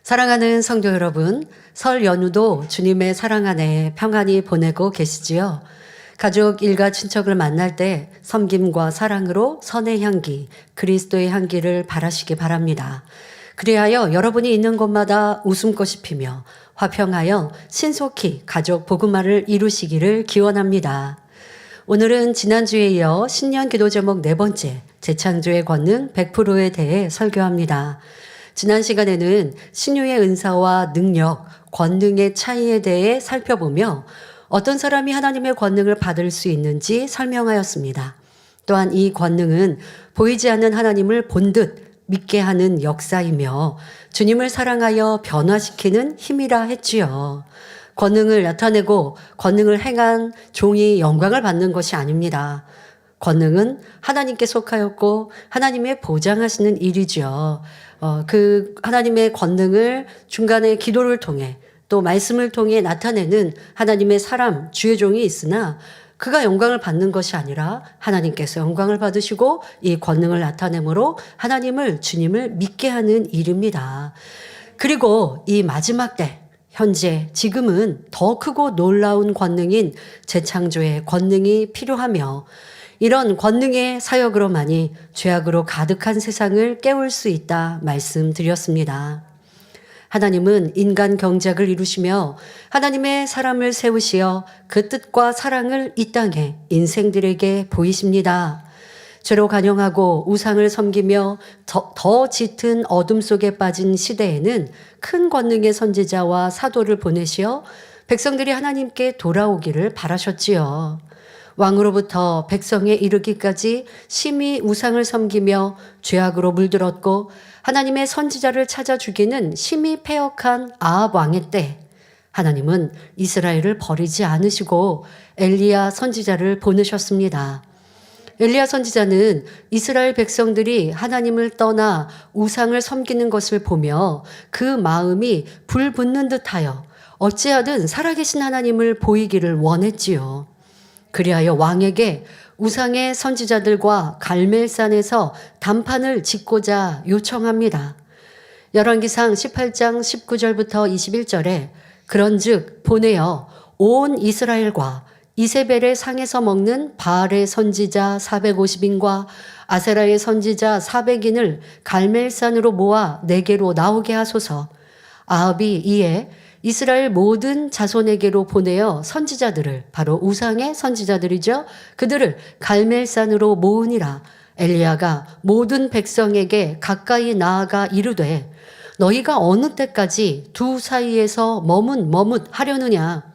사랑하는 성도 여러분, 설 연휴도 주님의 사랑 안에 평안히 보내고 계시지요? 가족, 일가, 친척을 만날 때 섬김과 사랑으로 선의 향기, 그리스도의 향기를 바라시기 바랍니다. 그리하여 여러분이 있는 곳마다 웃음꽃이 피며 화평하여 신속히 가족 복음화를 이루시기를 기원합니다. 오늘은 지난주에 이어 신년 기도 제목 4번째, 재창조의 권능 100%에 대해 설교합니다. 지난 시간에는 신유의 은사와 능력, 권능의 차이에 대해 살펴보며 어떤 사람이 하나님의 권능을 받을 수 있는지 설명하였습니다. 또한 이 권능은 보이지 않는 하나님을 본 듯 믿게 하는 역사이며 주님을 사랑하여 변화시키는 힘이라 했지요. 권능을 나타내고 권능을 행한 종이 영광을 받는 것이 아닙니다. 권능은 하나님께 속하였고 하나님의 보장하시는 일이죠. 그 하나님의 권능을 중간에 기도를 통해 또 말씀을 통해 나타내는 하나님의 사람, 주의 종이 있으나 그가 영광을 받는 것이 아니라 하나님께서 영광을 받으시고 이 권능을 나타내므로 하나님을, 주님을 믿게 하는 일입니다. 그리고 이 마지막 때, 현재, 지금은 더 크고 놀라운 권능인 재창조의 권능이 필요하며 이런 권능의 사역으로만이 죄악으로 가득한 세상을 깨울 수 있다 말씀드렸습니다. 하나님은 인간 경작을 이루시며 하나님의 사람을 세우시어 그 뜻과 사랑을 이 땅에 인생들에게 보이십니다. 죄로 간영하고 우상을 섬기며 더 짙은 어둠 속에 빠진 시대에는 큰 권능의 선지자와 사도를 보내시어 백성들이 하나님께 돌아오기를 바라셨지요. 왕으로부터 백성에 이르기까지 심히 우상을 섬기며 죄악으로 물들었고 하나님의 선지자를 찾아 죽이는 심히 패역한 아합 왕의 때 하나님은 이스라엘을 버리지 않으시고 엘리야 선지자를 보내셨습니다. 엘리야 선지자는 이스라엘 백성들이 하나님을 떠나 우상을 섬기는 것을 보며 그 마음이 불붙는 듯하여 어찌하든 살아계신 하나님을 보이기를 원했지요. 그리하여 왕에게 우상의 선지자들과 갈멜산에서 단판을 짓고자 요청합니다. 열왕기상 18장 19절부터 21절에 그런즉 보내어 온 이스라엘과 이세벨의 상에서 먹는 바알의 선지자 450인과 아세라의 선지자 400인을 갈멜산으로 모아 내게로 나오게 하소서. 아합이 이에 이스라엘 모든 자손에게로 보내어 선지자들을, 바로 우상의 선지자들이죠, 그들을 갈멜산으로 모으니라. 엘리야가 모든 백성에게 가까이 나아가 이르되 너희가 어느 때까지 두 사이에서 머뭇하려느냐.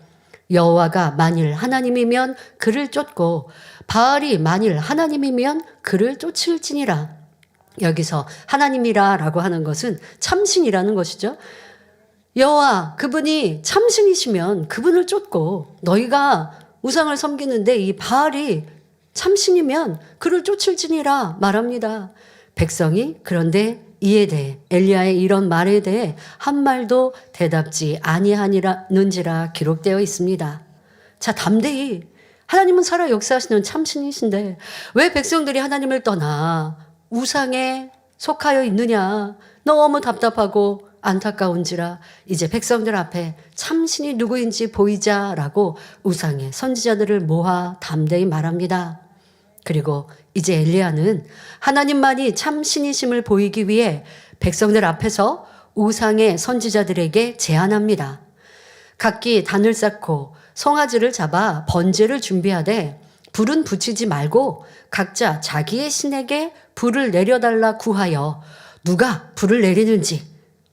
여호와가 만일 하나님이면 그를 쫓고 바알이 만일 하나님이면 그를 쫓을지니라. 여기서 하나님이라 라고 하는 것은 참신이라는 것이죠. 여호와 그분이 참신이시면 그분을 쫓고 너희가 우상을 섬기는데 이 바알이 참신이면 그를 쫓을지니라 말합니다. 백성이 그런데 이에 대해 엘리야의 이런 말에 대해 한 말도 대답지 아니하니라는지라 기록되어 있습니다. 자, 담대히 하나님은 살아 역사하시는 참신이신데 왜 백성들이 하나님을 떠나 우상에 속하여 있느냐. 너무 답답하고 안타까운지라 이제 백성들 앞에 참신이 누구인지 보이자라고 우상의 선지자들을 모아 담대히 말합니다. 그리고 이제 엘리야는 하나님만이 참신이심을 보이기 위해 백성들 앞에서 우상의 선지자들에게 제안합니다. 각기 단을 쌓고 송아지를 잡아 번제를 준비하되 불은 붙이지 말고 각자 자기의 신에게 불을 내려달라 구하여 누가 불을 내리는지,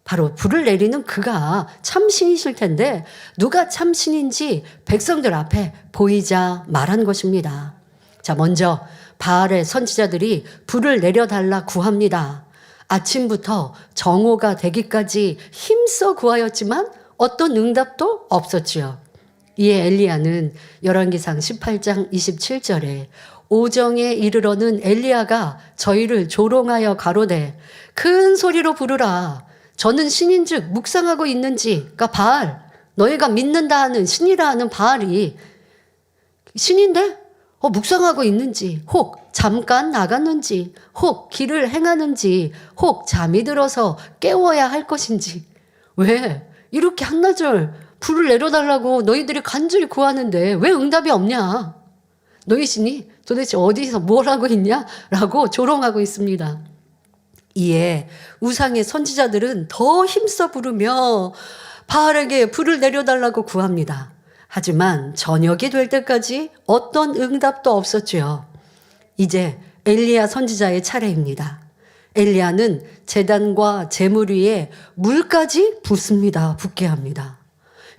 바로 불을 내리는 그가 참신이실 텐데 누가 참신인지 백성들 앞에 보이자 말한 것입니다. 자, 먼저 바알의 선지자들이 불을 내려달라 구합니다. 아침부터 정오가 되기까지 힘써 구하였지만 어떤 응답도 없었지요. 이에 엘리야는 열왕기상 18장 27절에 오정에 이르러는 엘리야가 저희를 조롱하여 가로되 큰 소리로 부르라. 저는 신인즉 묵상하고 있는지, 그러니까 바알, 너희가 믿는다 하는 신이라 하는 바알이 신인데 묵상하고 있는지, 혹 잠깐 나갔는지, 혹 길을 행하는지, 혹 잠이 들어서 깨워야 할 것인지, 왜? 이렇게 한나절 불을 내려달라고 너희들이 간절히 구하는데 왜 응답이 없냐? 너희 신이 도대체 어디서 뭘 하고 있냐? 라고 조롱하고 있습니다. 이에 우상의 선지자들은 더 힘써 부르며 바알에게 불을 내려달라고 구합니다. 하지만 저녁이 될 때까지 어떤 응답도 없었지요. 이제 엘리야 선지자의 차례입니다. 엘리야는 제단과 제물 위에 물까지 붓습니다. 붓게 합니다.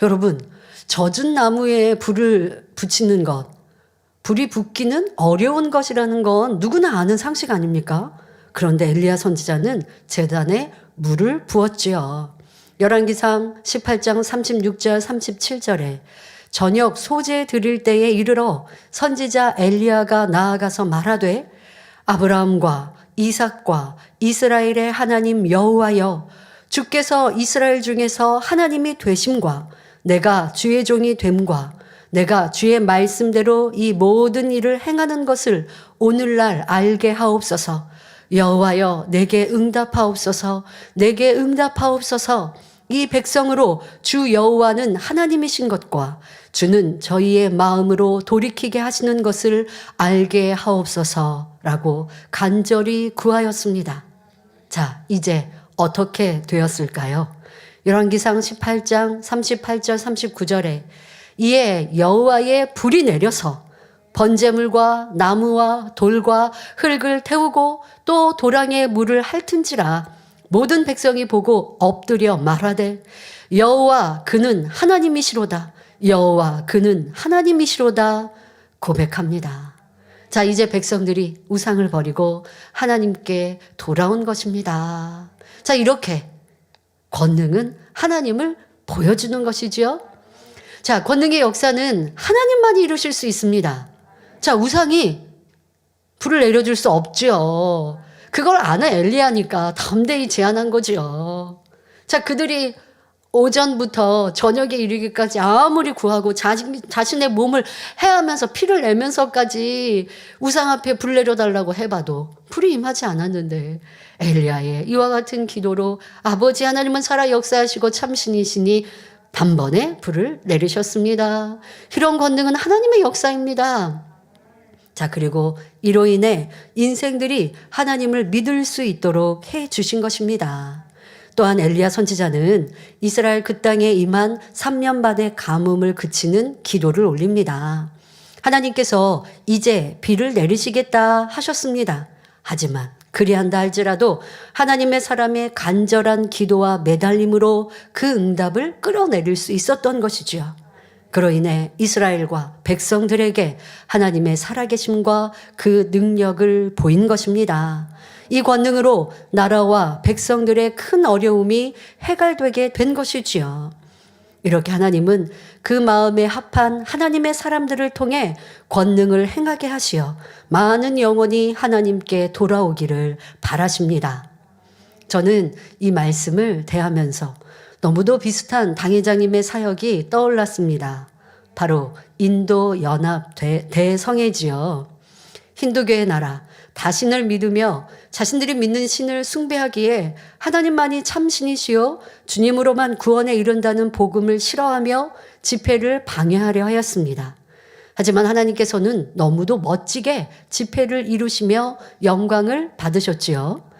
여러분, 젖은 나무에 불을 붙이는 것, 불이 붙기는 어려운 것이라는 건 누구나 아는 상식 아닙니까? 그런데 엘리야 선지자는 제단에 물을 부었지요. 열왕기상 18장 36절 37절에 저녁 소제 드릴 때에 이르러 선지자 엘리야가 나아가서 말하되 아브라함과 이삭과 이스라엘의 하나님 여호와여 주께서 이스라엘 중에서 하나님이 되심과 내가 주의 종이 됨과 내가 주의 말씀대로 이 모든 일을 행하는 것을 오늘날 알게 하옵소서. 여호와여 내게 응답하옵소서. 내게 응답하옵소서. 이 백성으로 주 여호와는 하나님이신 것과 주는 저희의 마음으로 돌이키게 하시는 것을 알게 하옵소서라고 간절히 구하였습니다. 자, 이제 어떻게 되었을까요? 열왕기상 18장 38절 39절에 이에 여호와의 불이 내려서 번제물과 나무와 돌과 흙을 태우고 또 도랑에 물을 핥은지라 모든 백성이 보고 엎드려 말하되 여호와 그는 하나님이시로다. 여호와 그는 하나님이시로다 고백합니다. 자, 이제 백성들이 우상을 버리고 하나님께 돌아온 것입니다. 자, 이렇게 권능은 하나님을 보여주는 것이지요. 자, 권능의 역사는 하나님만이 이루실 수 있습니다. 자, 우상이 불을 내려줄 수 없죠. 그걸 아는 엘리야니까 담대히 제안한 거지요. 자, 그들이 오전부터 저녁에 이르기까지 아무리 구하고 자신의 몸을 해하면서 피를 내면서까지 우상 앞에 불 내려달라고 해봐도 불이 임하지 않았는데 엘리야의 이와 같은 기도로 아버지 하나님은 살아 역사하시고 참신이시니 단번에 불을 내리셨습니다. 이런 권능은 하나님의 역사입니다. 자, 그리고 이로 인해 인생들이 하나님을 믿을 수 있도록 해 주신 것입니다. 또한 엘리야 선지자는 이스라엘 그 땅에 임한 3년 반의 가뭄을 그치는 기도를 올립니다. 하나님께서 이제 비를 내리시겠다 하셨습니다. 하지만 그리한다 할지라도 하나님의 사람의 간절한 기도와 매달림으로 그 응답을 끌어내릴 수 있었던 것이지요. 그로 인해 이스라엘과 백성들에게 하나님의 살아계심과 그 능력을 보인 것입니다. 이 권능으로 나라와 백성들의 큰 어려움이 해결되게 된 것이지요. 이렇게 하나님은 그 마음에 합한 하나님의 사람들을 통해 권능을 행하게 하시어 많은 영혼이 하나님께 돌아오기를 바라십니다. 저는 이 말씀을 대하면서 너무도 비슷한 당회장님의 사역이 떠올랐습니다. 바로 인도 연합 대성회지요. 힌두교의 나라, 다신을 믿으며 자신들이 믿는 신을 숭배하기에 하나님만이 참신이시요 주님으로만 구원에 이른다는 복음을 싫어하며 집회를 방해하려 하였습니다. 하지만 하나님께서는 너무도 멋지게 집회를 이루시며 영광을 받으셨지요.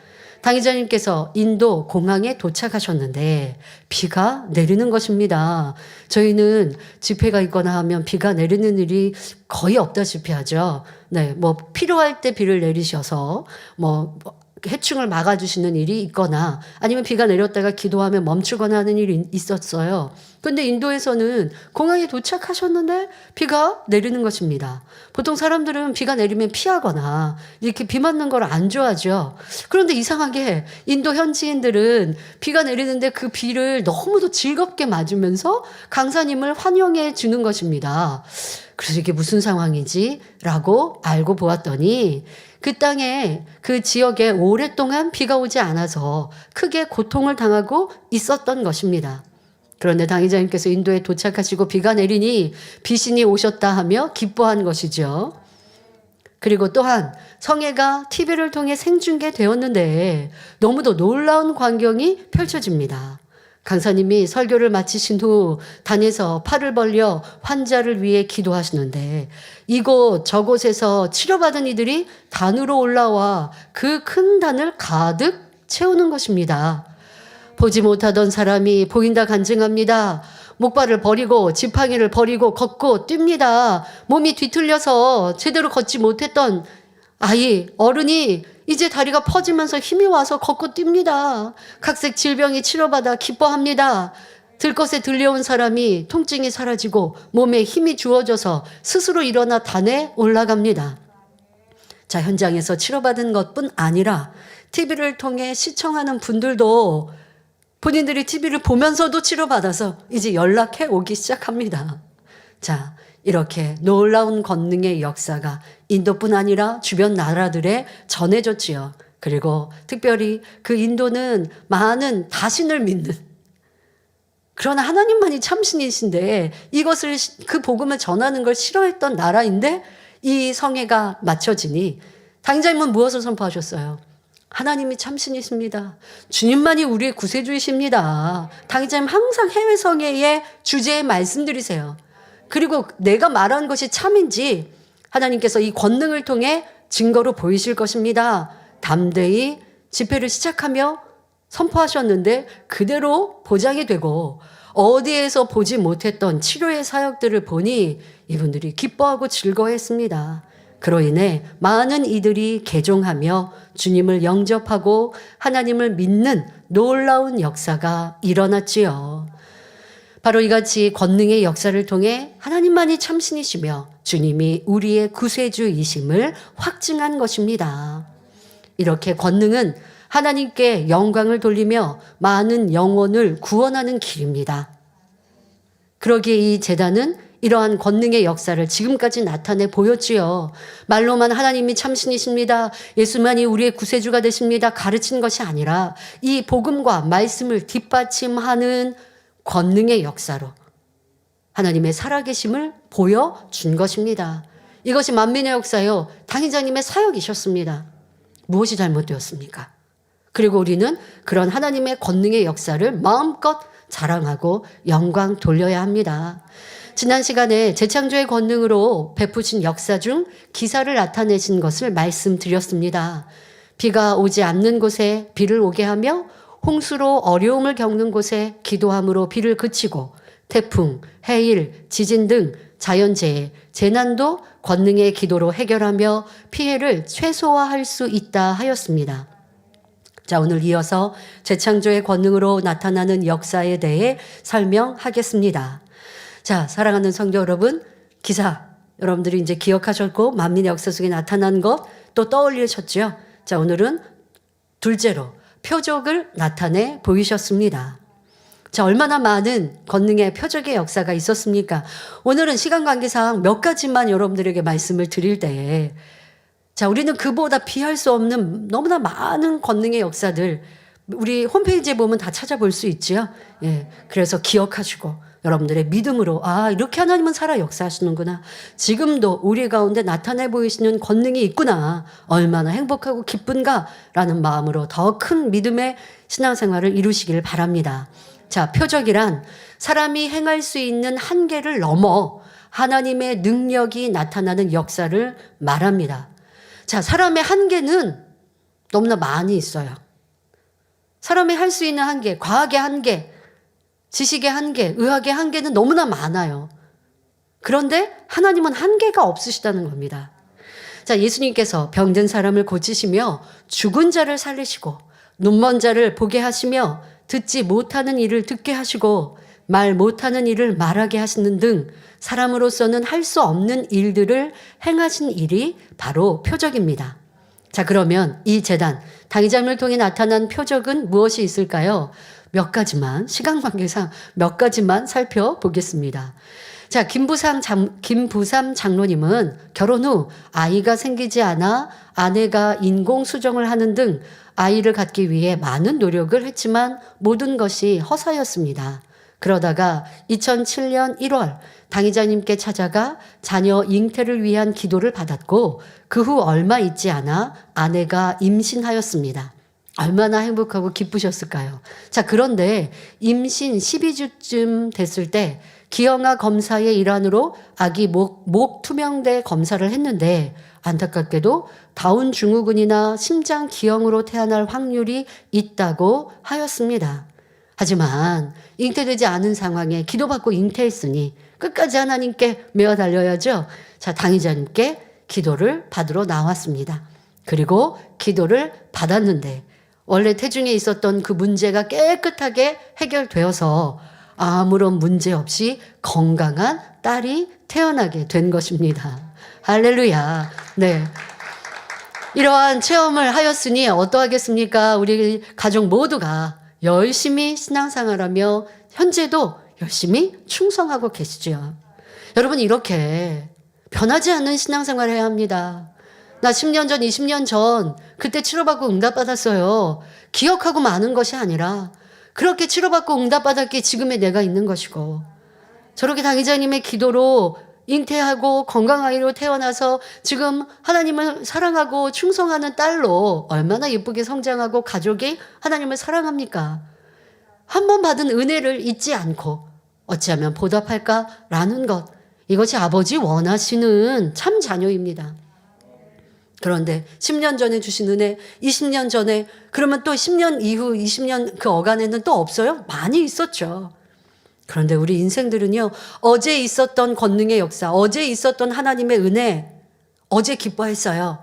당회장님께서 인도 공항에 도착하셨는데 비가 내리는 것입니다. 저희는 집회가 있거나 하면 비가 내리는 일이 거의 없다시피 하죠. 네, 뭐 필요할 때 비를 내리셔서 뭐 해충을 막아주시는 일이 있거나 아니면 비가 내렸다가 기도하면 멈추거나 하는 일이 있었어요. 근데 인도에서는 공항에 도착하셨는데 비가 내리는 것입니다. 보통 사람들은 비가 내리면 피하거나 이렇게 비 맞는 걸 안 좋아하죠. 그런데 이상하게 인도 현지인들은 비가 내리는데 그 비를 너무도 즐겁게 맞으면서 강사님을 환영해 주는 것입니다. 그래서 이게 무슨 상황이지? 라고 알고 보았더니 그 땅에 그 지역에 오랫동안 비가 오지 않아서 크게 고통을 당하고 있었던 것입니다. 그런데 당회장님께서 인도에 도착하시고 비가 내리니 비신이 오셨다 하며 기뻐한 것이죠. 그리고 또한 성회가 TV를 통해 생중계되었는데 너무도 놀라운 광경이 펼쳐집니다. 강사님이 설교를 마치신 후 단에서 팔을 벌려 환자를 위해 기도하시는데 이곳 저곳에서 치료받은 이들이 단으로 올라와 그 큰 단을 가득 채우는 것입니다. 보지 못하던 사람이 보인다 간증합니다. 목발을 버리고 지팡이를 버리고 걷고 뜁니다. 몸이 뒤틀려서 제대로 걷지 못했던 아이, 어른이 이제 다리가 퍼지면서 힘이 와서 걷고 뜁니다. 각색 질병이 치료받아 기뻐합니다. 들것에 들려온 사람이 통증이 사라지고 몸에 힘이 주어져서 스스로 일어나 단에 올라갑니다. 자, 현장에서 치료받은 것뿐 아니라 TV를 통해 시청하는 분들도 본인들이 TV를 보면서도 치료받아서 이제 연락해 오기 시작합니다. 자, 이렇게 놀라운 권능의 역사가 인도뿐 아니라 주변 나라들에 전해졌지요. 그리고 특별히 그 인도는 많은 다신을 믿는, 그러나 하나님만이 참신이신데 이것을, 그 복음을 전하는 걸 싫어했던 나라인데 이 성회가 맞춰지니 당장님은 무엇을 선포하셨어요? 하나님이 참신이십니다. 주님만이 우리의 구세주이십니다. 당장님 항상 해외 성회의 주제에 말씀드리세요. 그리고 내가 말한 것이 참인지 하나님께서 이 권능을 통해 증거로 보이실 것입니다. 담대히 집회를 시작하며 선포하셨는데 그대로 보장이 되고 어디에서 보지 못했던 치료의 사역들을 보니 이분들이 기뻐하고 즐거워했습니다. 그로 인해 많은 이들이 개종하며 주님을 영접하고 하나님을 믿는 놀라운 역사가 일어났지요. 바로 이같이 권능의 역사를 통해 하나님만이 참신이시며 주님이 우리의 구세주이심을 확증한 것입니다. 이렇게 권능은 하나님께 영광을 돌리며 많은 영혼을 구원하는 길입니다. 그러기에 이 제단은 이러한 권능의 역사를 지금까지 나타내 보였지요. 말로만 하나님이 참신이십니다. 예수만이 우리의 구세주가 되십니다. 가르친 것이 아니라 이 복음과 말씀을 뒷받침하는 권능의 역사로 하나님의 살아계심을 보여준 것입니다. 이것이 만민의 역사요. 당회장님의 사역이셨습니다. 무엇이 잘못되었습니까? 그리고 우리는 그런 하나님의 권능의 역사를 마음껏 자랑하고 영광 돌려야 합니다. 지난 시간에 재창조의 권능으로 베푸신 역사 중 기사를 나타내신 것을 말씀드렸습니다. 비가 오지 않는 곳에 비를 오게 하며 홍수로 어려움을 겪는 곳에 기도함으로 비를 그치고 태풍, 해일, 지진 등 자연재해, 재난도 권능의 기도로 해결하며 피해를 최소화할 수 있다 하였습니다. 자, 오늘 이어서 재창조의 권능으로 나타나는 역사에 대해 설명하겠습니다. 자, 사랑하는 성도 여러분, 기사 여러분들이 이제 기억하셨고 만민의 역사 속에 나타난 것 또 떠올리셨죠? 자, 오늘은 둘째로 표적을 나타내 보이셨습니다. 자, 얼마나 많은 권능의 표적의 역사가 있었습니까? 오늘은 시간 관계상 몇 가지만 여러분들에게 말씀을 드릴 때에 자, 우리는 그보다 비할 수 없는 너무나 많은 권능의 역사들 우리 홈페이지에 보면 다 찾아볼 수 있지요. 예, 그래서 기억하시고 여러분들의 믿음으로 아, 이렇게 하나님은 살아 역사하시는구나. 지금도 우리 가운데 나타내 보이시는 권능이 있구나. 얼마나 행복하고 기쁜가라는 마음으로 더 큰 믿음의 신앙생활을 이루시기를 바랍니다. 자, 표적이란 사람이 행할 수 있는 한계를 넘어 하나님의 능력이 나타나는 역사를 말합니다. 자, 사람의 한계는 너무나 많이 있어요. 사람이 할 수 있는 한계, 과학의 한계, 지식의 한계, 의학의 한계는 너무나 많아요. 그런데 하나님은 한계가 없으시다는 겁니다. 자, 예수님께서 병든 사람을 고치시며 죽은 자를 살리시고 눈먼 자를 보게 하시며 듣지 못하는 일을 듣게 하시고 말 못하는 일을 말하게 하시는 등 사람으로서는 할 수 없는 일들을 행하신 일이 바로 표적입니다. 자, 그러면 이 재단, 당의자를 통해 나타난 표적은 무엇이 있을까요? 몇 가지만, 시간 관계상 몇 가지만 살펴보겠습니다. 자, 김부삼 장로님은 결혼 후 아이가 생기지 않아 아내가 인공수정을 하는 등 아이를 갖기 위해 많은 노력을 했지만 모든 것이 허사였습니다. 그러다가 2007년 1월 당의자님께 찾아가 자녀 잉태를 위한 기도를 받았고 그 후 얼마 있지 않아 아내가 임신하였습니다. 얼마나 행복하고 기쁘셨을까요? 자, 그런데 임신 12주쯤 됐을 때 기형아 검사의 일환으로 아기 목 투명대 검사를 했는데 안타깝게도 다운 증후군이나 심장 기형으로 태어날 확률이 있다고 하였습니다. 하지만 잉태되지 않은 상황에 기도받고 잉태했으니 끝까지 하나님께 메어 달려야죠. 자, 당의자님께 기도를 받으러 나왔습니다. 그리고 기도를 받았는데 원래 태중에 있었던 그 문제가 깨끗하게 해결되어서 아무런 문제 없이 건강한 딸이 태어나게 된 것입니다. 할렐루야. 네. 이러한 체험을 하였으니 어떠하겠습니까? 우리 가족 모두가 열심히 신앙생활하며 현재도 열심히 충성하고 계시죠. 여러분, 이렇게 변하지 않는 신앙생활을 해야 합니다. 나 10년 전, 20년 전 그때 치료받고 응답받았어요. 기억하고 마는 것이 아니라 그렇게 치료받고 응답받았기에 지금의 내가 있는 것이고, 저렇게 당의자님의 기도로 잉태하고 건강아이로 태어나서 지금 하나님을 사랑하고 충성하는 딸로 얼마나 예쁘게 성장하고 가족이 하나님을 사랑합니까? 한 번 받은 은혜를 잊지 않고 어찌하면 보답할까라는 것, 이것이 아버지 원하시는 참 자녀입니다. 그런데 10년 전에 주신 은혜, 20년 전에, 그러면 또 10년 이후 20년 그 어간에는 또 없어요? 많이 있었죠. 그런데 우리 인생들은요, 어제 있었던 권능의 역사, 어제 있었던 하나님의 은혜, 어제 기뻐했어요.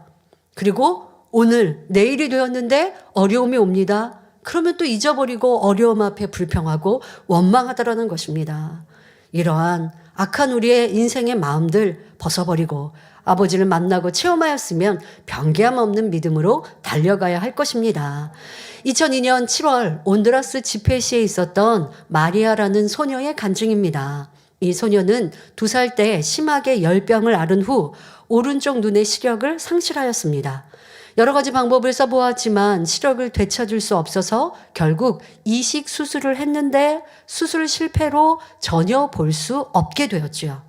그리고 오늘, 내일이 되었는데 어려움이 옵니다. 그러면 또 잊어버리고 어려움 앞에 불평하고 원망하더라는 것입니다. 이러한 악한 우리의 인생의 마음들 벗어버리고 아버지를 만나고 체험하였으면 변개함 없는 믿음으로 달려가야 할 것입니다. 2002년 7월 온두라스 집회시에 있었던 마리아라는 소녀의 간증입니다. 이 소녀는 2살 때 심하게 열병을 앓은 후 오른쪽 눈의 시력을 상실하였습니다. 여러 가지 방법을 써보았지만 시력을 되찾을 수 없어서 결국 이식 수술을 했는데 수술 실패로 전혀 볼 수 없게 되었죠.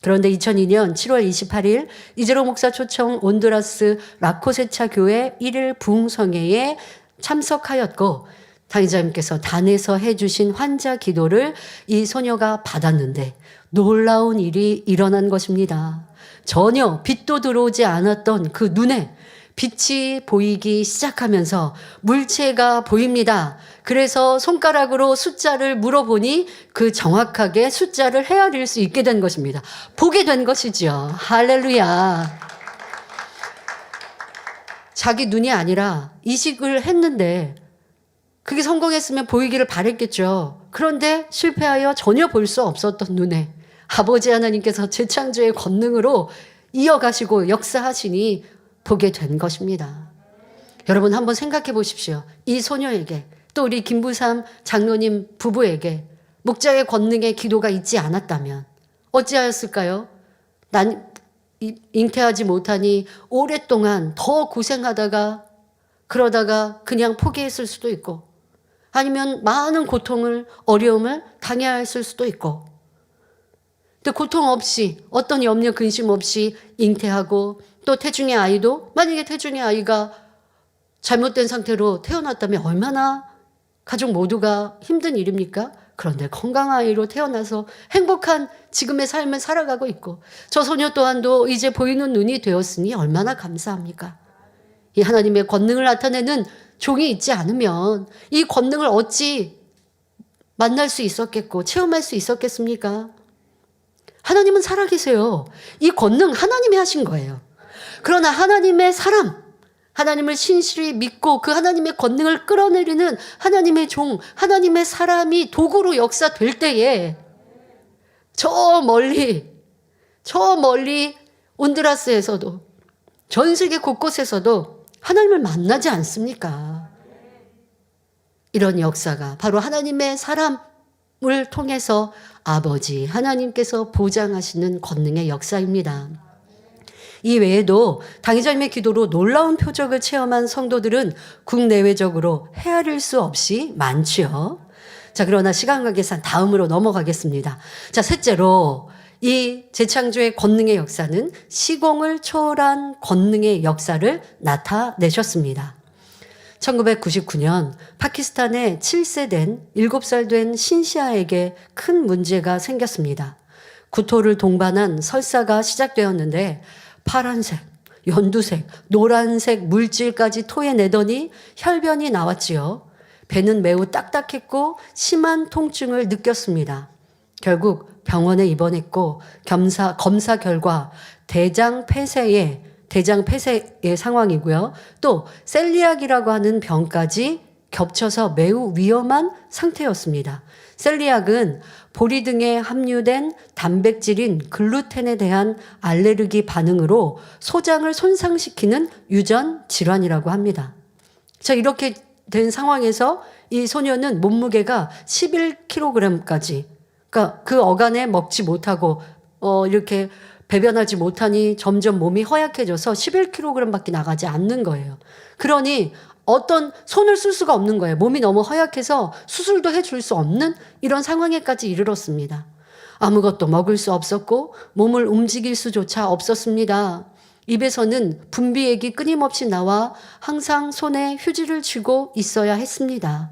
그런데 2002년 7월 28일 이재로 목사 초청 온두라스 라코세차 교회 1일 부흥성회에 참석하였고, 당의자님께서 단에서 해주신 환자 기도를 이 소녀가 받았는데 놀라운 일이 일어난 것입니다. 전혀 빛도 들어오지 않았던 그 눈에 빛이 보이기 시작하면서 물체가 보입니다. 그래서 손가락으로 숫자를 물어보니 그 정확하게 숫자를 헤아릴 수 있게 된 것입니다. 보게 된 것이죠. 할렐루야. 자기 눈이 아니라 이식을 했는데 그게 성공했으면 보이기를 바랬겠죠. 그런데 실패하여 전혀 볼 수 없었던 눈에 아버지 하나님께서 재창조의 권능으로 이어가시고 역사하시니 보게 된 것입니다. 여러분 한번 생각해 보십시오. 이 소녀에게 또 우리 김부삼 장로님 부부에게 목자의 권능의 기도가 있지 않았다면 어찌하였을까요? 난 잉태하지 못하니 오랫동안 더 고생하다가 그러다가 그냥 포기했을 수도 있고, 아니면 많은 고통을 어려움을 당해야 했을 수도 있고, 근데 고통 없이 어떤 염려 근심 없이 잉태하고 또 태중의 아이도, 만약에 태중의 아이가 잘못된 상태로 태어났다면 얼마나 가족 모두가 힘든 일입니까? 그런데 건강한 아이로 태어나서 행복한 지금의 삶을 살아가고 있고, 저 소녀 또한도 이제 보이는 눈이 되었으니 얼마나 감사합니까? 이 하나님의 권능을 나타내는 종이 있지 않으면 이 권능을 어찌 만날 수 있었겠고 체험할 수 있었겠습니까? 하나님은 살아계세요. 이 권능 하나님이 하신 거예요. 그러나 하나님의 사람, 하나님을 신실히 믿고 그 하나님의 권능을 끌어내리는 하나님의 종, 하나님의 사람이 도구로 역사될 때에 저 멀리 온두라스에서도 전 세계 곳곳에서도 하나님을 만나지 않습니까? 이런 역사가 바로 하나님의 사람을 통해서 아버지 하나님께서 보장하시는 권능의 역사입니다. 이 외에도 당의자님의 기도로 놀라운 표적을 체험한 성도들은 국내외적으로 헤아릴 수 없이 많지요. 자, 그러나 시간 관계상 다음으로 넘어가겠습니다. 자, 셋째로 이 재창조의 권능의 역사는 시공을 초월한 권능의 역사를 나타내셨습니다. 1999년 파키스탄에 7세 된 7살 된 신시아에게 큰 문제가 생겼습니다. 구토를 동반한 설사가 시작되었는데 파란색, 연두색, 노란색 물질까지 토해내더니 혈변이 나왔지요. 배는 매우 딱딱했고 심한 통증을 느꼈습니다. 결국 병원에 입원했고 검사 결과 대장 폐쇄의 상황이고요. 또 셀리악이라고 하는 병까지 겹쳐서 매우 위험한 상태였습니다. 셀리악은 보리 등에 함유된 단백질인 글루텐에 대한 알레르기 반응으로 소장을 손상시키는 유전 질환이라고 합니다. 자, 이렇게 된 상황에서 이 소녀는 몸무게가 11kg까지, 그러니까 그 어간에 먹지 못하고 이렇게 배변하지 못하니 점점 몸이 허약해져서 11kg밖에 나가지 않는 거예요. 그러니 어떤 손을 쓸 수가 없는 거예요. 몸이 너무 허약해서 수술도 해줄 수 없는 이런 상황에까지 이르렀습니다. 아무것도 먹을 수 없었고 몸을 움직일 수조차 없었습니다. 입에서는 분비액이 끊임없이 나와 항상 손에 휴지를 쥐고 있어야 했습니다.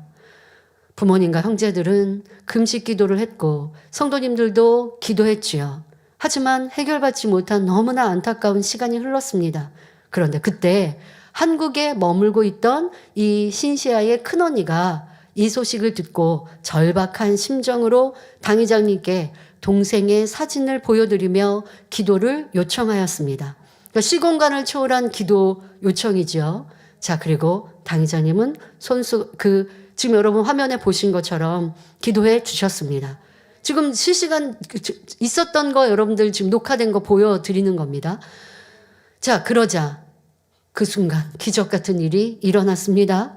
부모님과 형제들은 금식 기도를 했고 성도님들도 기도했지요. 하지만 해결받지 못한 너무나 안타까운 시간이 흘렀습니다. 그런데 그때 한국에 머물고 있던 이 신시아의 큰언니가 이 소식을 듣고 절박한 심정으로 당회장님께 동생의 사진을 보여드리며 기도를 요청하였습니다. 그러니까 시공간을 초월한 기도 요청이죠. 자, 그리고 당회장님은 지금 여러분 화면에 보신 것처럼 기도해 주셨습니다. 지금 실시간 있었던 거 여러분들 지금 녹화된 거 보여드리는 겁니다. 자, 그러자 그 순간 기적 같은 일이 일어났습니다.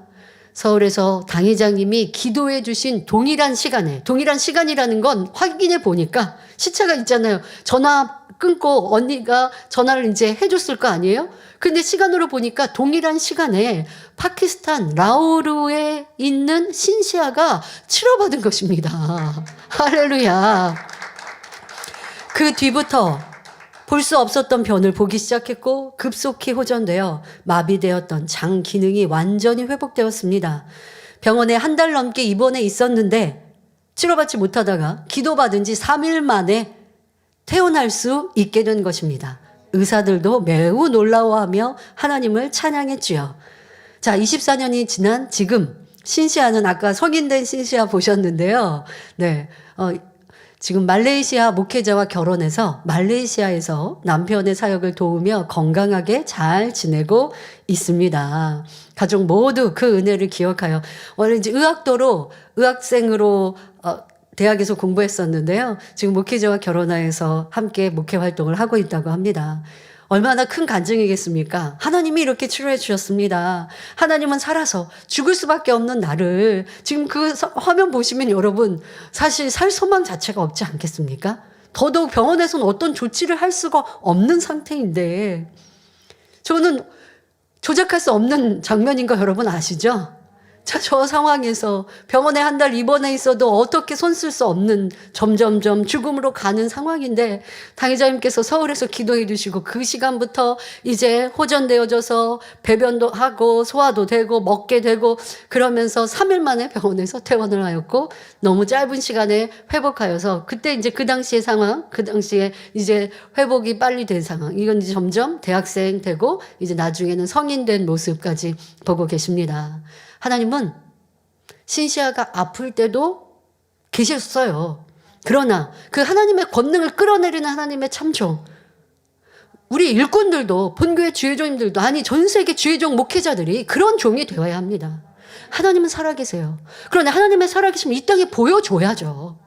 서울에서 당회장님이 기도해 주신 동일한 시간이라는 건 확인해 보니까 시차가 있잖아요. 전화 끊고 언니가 전화를 이제 해줬을 거 아니에요? 근데 시간으로 보니까 동일한 시간에 파키스탄 라오르에 있는 신시아가 치료받은 것입니다. 할렐루야. 그 뒤부터 볼 수 없었던 변을 보기 시작했고 급속히 호전되어 마비되었던 장 기능이 완전히 회복되었습니다. 병원에 한 달 넘게 입원해 있었는데 치료받지 못하다가 기도받은 지 3일 만에 퇴원할 수 있게 된 것입니다. 의사들도 매우 놀라워하며 하나님을 찬양했지요. 자, 24년이 지난 지금 신시아는 아까 성인된 신시아 보셨는데요. 네, 지금 말레이시아 목회자와 결혼해서 말레이시아에서 남편의 사역을 도우며 건강하게 잘 지내고 있습니다. 가족 모두 그 은혜를 기억하여 원래 이제 의학생으로 대학에서 공부했었는데요. 지금 목회자와 결혼하여서 함께 목회 활동을 하고 있다고 합니다. 얼마나 큰 간증이겠습니까? 하나님이 이렇게 치료해 주셨습니다. 하나님은 살아서 죽을 수밖에 없는 나를 지금 그 화면 보시면 여러분 사실 살 소망 자체가 없지 않겠습니까? 더더욱 병원에서는 어떤 조치를 할 수가 없는 상태인데 저는 조작할 수 없는 장면인 거 여러분 아시죠? 자, 저 상황에서 병원에 한 달 입원해 있어도 어떻게 손 쓸 수 없는 점점점 죽음으로 가는 상황인데 당회장님께서 서울에서 기도해 주시고 그 시간부터 이제 호전되어져서 배변도 하고 소화도 되고 먹게 되고 그러면서 3일 만에 병원에서 퇴원을 하였고 너무 짧은 시간에 회복하여서 그때 이제 그 당시의 상황, 그 당시에 이제 회복이 빨리 된 상황, 이건 이제 점점 대학생 되고 이제 나중에는 성인 된 모습까지 보고 계십니다. 하나님은 신시아가 아플 때도 계셨어요. 그러나 그 하나님의 권능을 끌어내리는 하나님의 참종, 우리 일꾼들도 본교회 주의종님들도 아니 전 세계 주의종 목회자들이 그런 종이 되어야 합니다. 하나님은 살아계세요. 그러나 하나님의 살아계심을 이 땅에 보여줘야죠.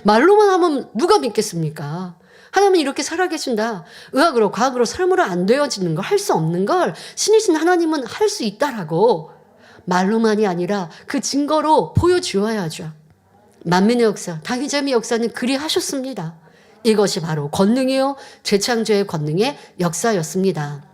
말로만 하면 누가 믿겠습니까? 하나님은 이렇게 살아계신다. 의학으로 과학으로 사람으로 안 되어지는 걸, 할 수 없는 걸 신이신 하나님은 할 수 있다라고 말로만이 아니라 그 증거로 보여주어야죠. 만민의 역사, 당회장의 역사는 그리 하셨습니다. 이것이 바로 권능이요 재창조의 권능의 역사였습니다.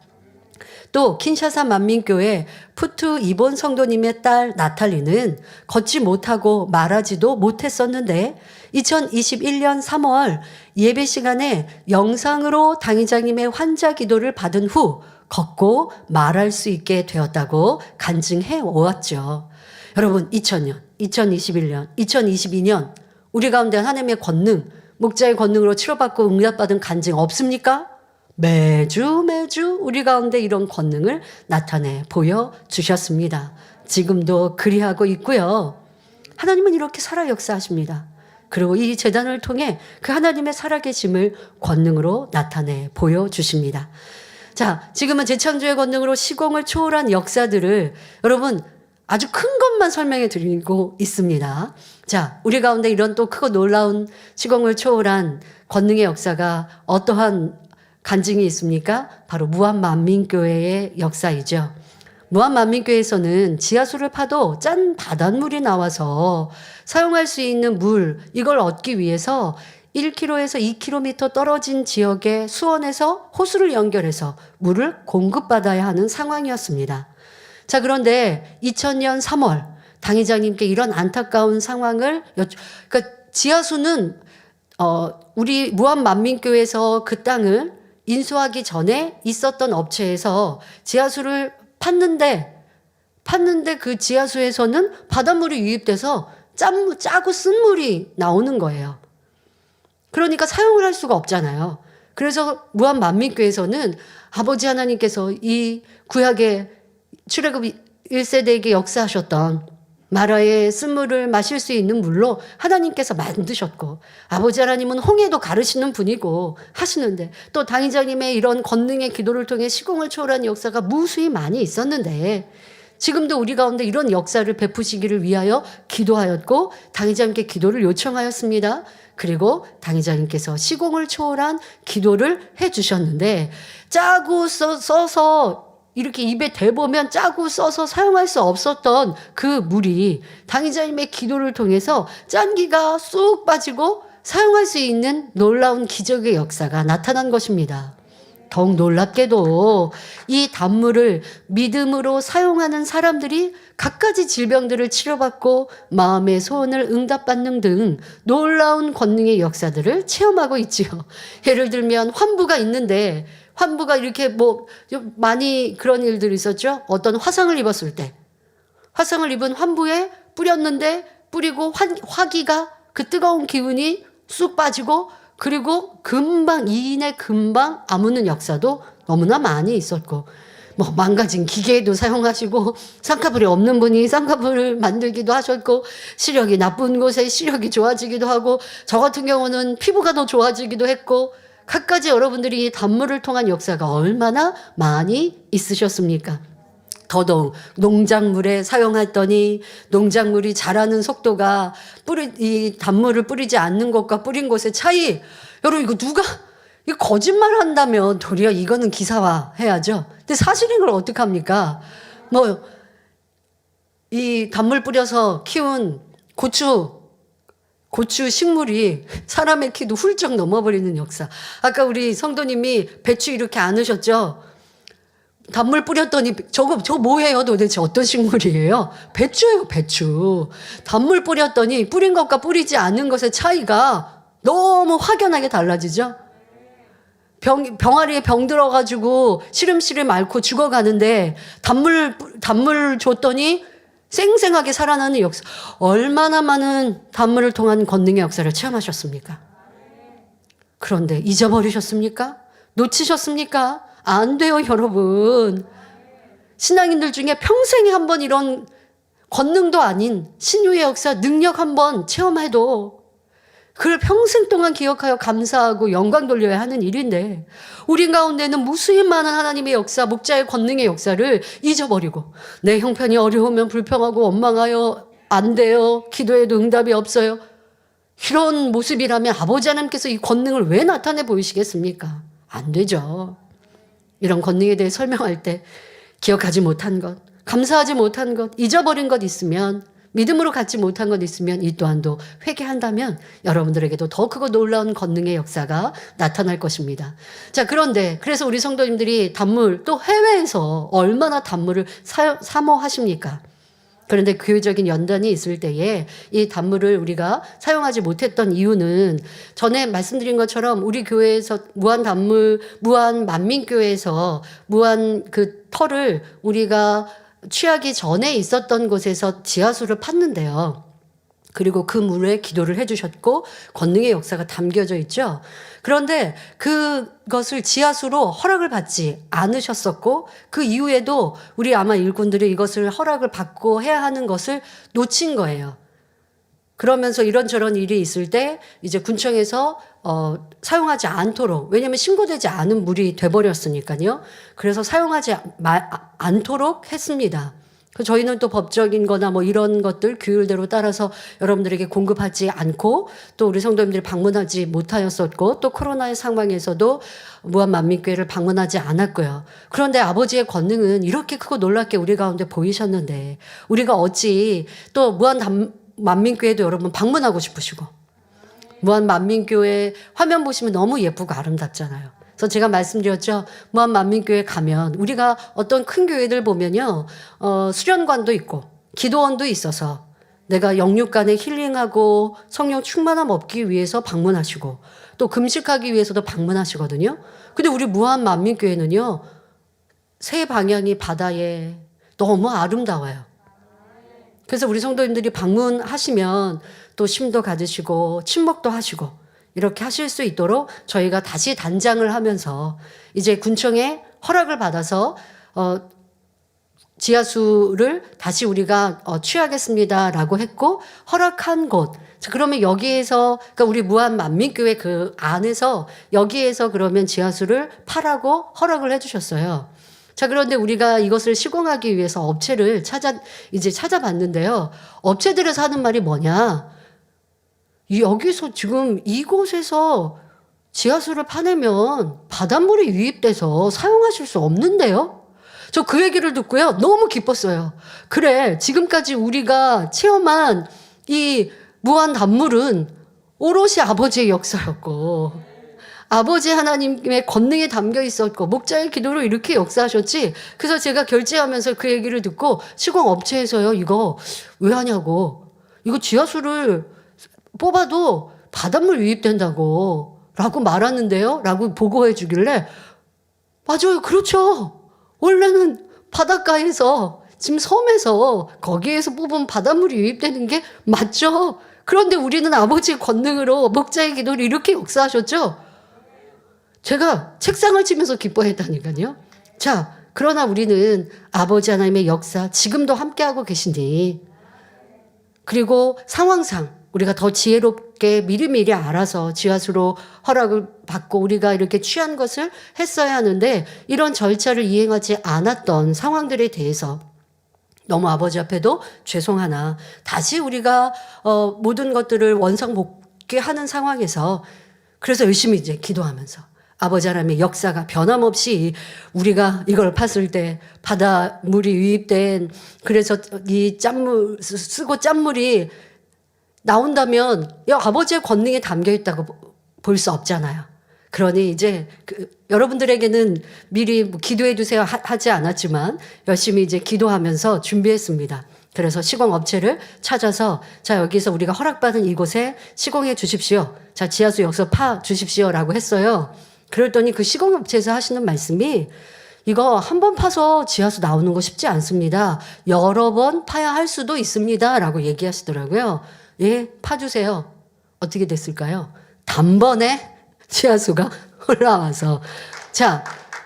또 킨샤사 만민교회 푸트 이본 성도님의 딸 나탈리는 걷지 못하고 말하지도 못했었는데 2021년 3월 예배 시간에 영상으로 당회장님의 환자 기도를 받은 후 걷고 말할 수 있게 되었다고 간증해 오았죠. 여러분 2000년, 2021년, 2022년 우리 가운데 하나님의 권능, 목자의 권능으로 치료받고 응답받은 간증 없습니까? 매주 우리 가운데 이런 권능을 나타내 보여주셨습니다. 지금도 그리하고 있고요. 하나님은 이렇게 살아 역사하십니다. 그리고 이 재단을 통해 그 하나님의 살아계심을 권능으로 나타내 보여주십니다. 자, 지금은 재창조의 권능으로 시공을 초월한 역사들을 여러분 아주 큰 것만 설명해 드리고 있습니다. 자, 우리 가운데 이런 또 크고 놀라운 시공을 초월한 권능의 역사가 어떠한 간증이 있습니까? 바로 무한만민교회의 역사이죠. 무한만민교회에서는 지하수를 파도 짠 바닷물이 나와서 사용할 수 있는 물, 이걸 얻기 위해서 1km에서 2km 떨어진 지역의 수원에서 호수를 연결해서 물을 공급받아야 하는 상황이었습니다. 자, 그런데 2000년 3월 당회장님께 이런 안타까운 상황을 그러니까 지하수는 우리 무한만민교회에서 그 땅을 인수하기 전에 있었던 업체에서 지하수를 팠는데 그 지하수에서는 바닷물이 유입돼서 짜고 쓴 물이 나오는 거예요. 그러니까 사용을 할 수가 없잖아요. 그래서 무한만민교회에서는 아버지 하나님께서 이 구약의 출애굽 1세대에게 역사하셨던 마라의 쓴물을 마실 수 있는 물로 하나님께서 만드셨고 아버지 하나님은 홍해도 가르시는 분이고 하시는데 또 당회장님의 이런 권능의 기도를 통해 시공을 초월한 역사가 무수히 많이 있었는데 지금도 우리 가운데 이런 역사를 베푸시기를 위하여 기도하였고 당회장님께 기도를 요청하였습니다. 그리고 당회장님께서 시공을 초월한 기도를 해주셨는데 짜고 써서 이렇게 입에 대보면 짜고 써서 사용할 수 없었던 그 물이 당회장님의 기도를 통해서 짠기가 쑥 빠지고 사용할 수 있는 놀라운 기적의 역사가 나타난 것입니다. 더욱 놀랍게도 이 단물을 믿음으로 사용하는 사람들이 갖가지 질병들을 치료받고 마음의 소원을 응답받는 등 놀라운 권능의 역사들을 체험하고 있지요. 예를 들면 환부가 있는데 환부가 이렇게 많이 그런 일들이 있었죠. 어떤 화상을 입었을 때 화상을 입은 환부에 뿌리고 화기가 그 뜨거운 기운이 쑥 빠지고 그리고 이내 금방 아무는 역사도 너무나 많이 있었고 망가진 기계도 사용하시고 쌍꺼풀이 없는 분이 쌍꺼풀을 만들기도 하셨고 시력이 나쁜 곳에 시력이 좋아지기도 하고 저 같은 경우는 피부가 더 좋아지기도 했고 갖가지 여러분들이 이 단물을 통한 역사가 얼마나 많이 있으셨습니까? 더더욱 농작물에 사용했더니 농작물이 자라는 속도가 이 단물을 뿌리지 않는 것과 뿌린 곳의 차이. 여러분 이거 거짓말 한다면 도리어 이거는 기사화 해야죠. 근데 사실인 걸 어떡합니까? 이 단물 뿌려서 키운 고추 식물이 사람의 키도 훌쩍 넘어버리는 역사. 아까 우리 성도님이 배추 이렇게 안으셨죠? 단물 뿌렸더니 저거 뭐예요? 도대체 어떤 식물이에요? 배추예요, 배추. 단물 뿌렸더니 뿌린 것과 뿌리지 않는 것의 차이가 너무 확연하게 달라지죠? 병아리에 병 들어가지고 시름시름 앓고 죽어가는데 단물 줬더니 생생하게 살아나는 역사. 얼마나 많은 단물을 통한 권능의 역사를 체험하셨습니까? 그런데 잊어버리셨습니까? 놓치셨습니까? 안 돼요, 여러분. 신앙인들 중에 평생에 한 번 이런 권능도 아닌 신유의 역사, 능력 한 번 체험해도 그걸 평생 동안 기억하여 감사하고 영광 돌려야 하는 일인데 우리 가운데는 무수히 많은 하나님의 역사, 목자의 권능의 역사를 잊어버리고 내 형편이 어려우면 불평하고 원망하여 안 돼요. 기도해도 응답이 없어요. 이런 모습이라면 아버지 하나님께서 이 권능을 왜 나타내 보이시겠습니까? 안 되죠. 이런 권능에 대해 설명할 때 기억하지 못한 것, 감사하지 못한 것, 잊어버린 것 있으면 믿음으로 갖지 못한 것 있으면 이 또한도 회개한다면 여러분들에게도 더 크고 놀라운 권능의 역사가 나타날 것입니다. 자, 그래서 우리 성도님들이 단물 또 해외에서 얼마나 단물을 사모하십니까? 그런데 교회적인 연단이 있을 때에 이 단물을 우리가 사용하지 못했던 이유는 전에 말씀드린 것처럼 우리 교회에서 무한 단물, 무한 만민교회에서 무한 그 터를 우리가 취하기 전에 있었던 곳에서 지하수를 팠는데요. 그리고 그 물에 기도를 해주셨고 권능의 역사가 담겨져 있죠. 그런데 그것을 지하수로 허락을 받지 않으셨었고 그 이후에도 우리 아마 일꾼들이 이것을 허락을 받고 해야 하는 것을 놓친 거예요. 그러면서 이런저런 일이 있을 때 이제 군청에서 사용하지 않도록, 왜냐하면 신고되지 않은 물이 돼버렸으니까요. 그래서 사용하지 않도록 했습니다. 저희는 또 법적인 거나 뭐 이런 것들 규율대로 따라서 여러분들에게 공급하지 않고 또 우리 성도님들이 방문하지 못하였었고 또 코로나의 상황에서도 무한만민교회를 방문하지 않았고요. 그런데 아버지의 권능은 이렇게 크고 놀랍게 우리 가운데 보이셨는데 우리가 어찌 또 무한만민교회도 여러분 방문하고 싶으시고 무한만민교회 화면 보시면 너무 예쁘고 아름답잖아요. 그래서 제가 말씀드렸죠. 무한만민교회 가면 우리가 어떤 큰 교회들 보면요. 수련관도 있고 기도원도 있어서 내가 영육간에 힐링하고 성령 충만함 얻기 위해서 방문하시고 또 금식하기 위해서도 방문하시거든요. 근데 우리 무한만민교회는요. 세 방향이 바다에 너무 아름다워요. 그래서 우리 성도님들이 방문하시면 또 심도 가지시고 친목도 하시고 이렇게 하실 수 있도록 저희가 다시 단장을 하면서 이제 군청에 허락을 받아서 지하수를 다시 우리가 취하겠습니다라고 했고 허락한 곳. 자, 그러면 여기에서 그러니까 우리 무한만민교회 그 안에서 여기에서 그러면 지하수를 파라고 허락을 해주셨어요. 자, 그런데 우리가 이것을 시공하기 위해서 업체를 찾아봤는데요. 업체들에서 하는 말이 뭐냐? 여기서 지금 이곳에서 지하수를 파내면 바닷물이 유입돼서 사용하실 수 없는데요? 저 그 얘기를 듣고요. 너무 기뻤어요. 그래, 지금까지 우리가 체험한 이 무한 단물은 오롯이 아버지의 역사였고 아버지 하나님의 권능에 담겨 있었고 목자의 기도로 이렇게 역사하셨지. 그래서 제가 결제하면서 그 얘기를 듣고 시공업체에서요. 이거 왜 하냐고. 이거 지하수를 뽑아도 바닷물 유입된다고 라고 말하는데요. 라고 보고해 주길래 맞아요. 그렇죠. 원래는 바닷가에서 지금 섬에서 거기에서 뽑은 바닷물이 유입되는 게 맞죠. 그런데 우리는 아버지의 권능으로 목자의 기도를 이렇게 역사하셨죠. 제가 책상을 치면서 기뻐했다니까요. 자, 그러나 우리는 아버지 하나님의 역사 지금도 함께하고 계시니 그리고 상황상 우리가 더 지혜롭게 미리미리 알아서 지하수로 허락을 받고 우리가 이렇게 취한 것을 했어야 하는데 이런 절차를 이행하지 않았던 상황들에 대해서 너무 아버지 앞에도 죄송하나 다시 우리가 모든 것들을 원상복귀하는 상황에서 그래서 열심히 이제 기도하면서 아버지 하나님의 역사가 변함없이 우리가 이걸 팠을 때 바닷물이 유입된 그래서 이 짠물 쓰고 짠물이 나온다면 아버지의 권능에 담겨 있다고 볼 수 없잖아요. 그러니 이제 여러분들에게는 미리 뭐 기도해 두세요 하지 않았지만 열심히 이제 기도하면서 준비했습니다. 그래서 시공업체를 찾아서 자 여기서 우리가 허락받은 이곳에 시공해 주십시오. 자 지하수 여기서 파 주십시오라고 했어요. 그랬더니 그 시공업체에서 하시는 말씀이 이거 한 번 파서 지하수 나오는 거 쉽지 않습니다. 여러 번 파야 할 수도 있습니다. 라고 얘기하시더라고요. 예, 파주세요. 어떻게 됐을까요? 단번에 지하수가 올라와서. 자,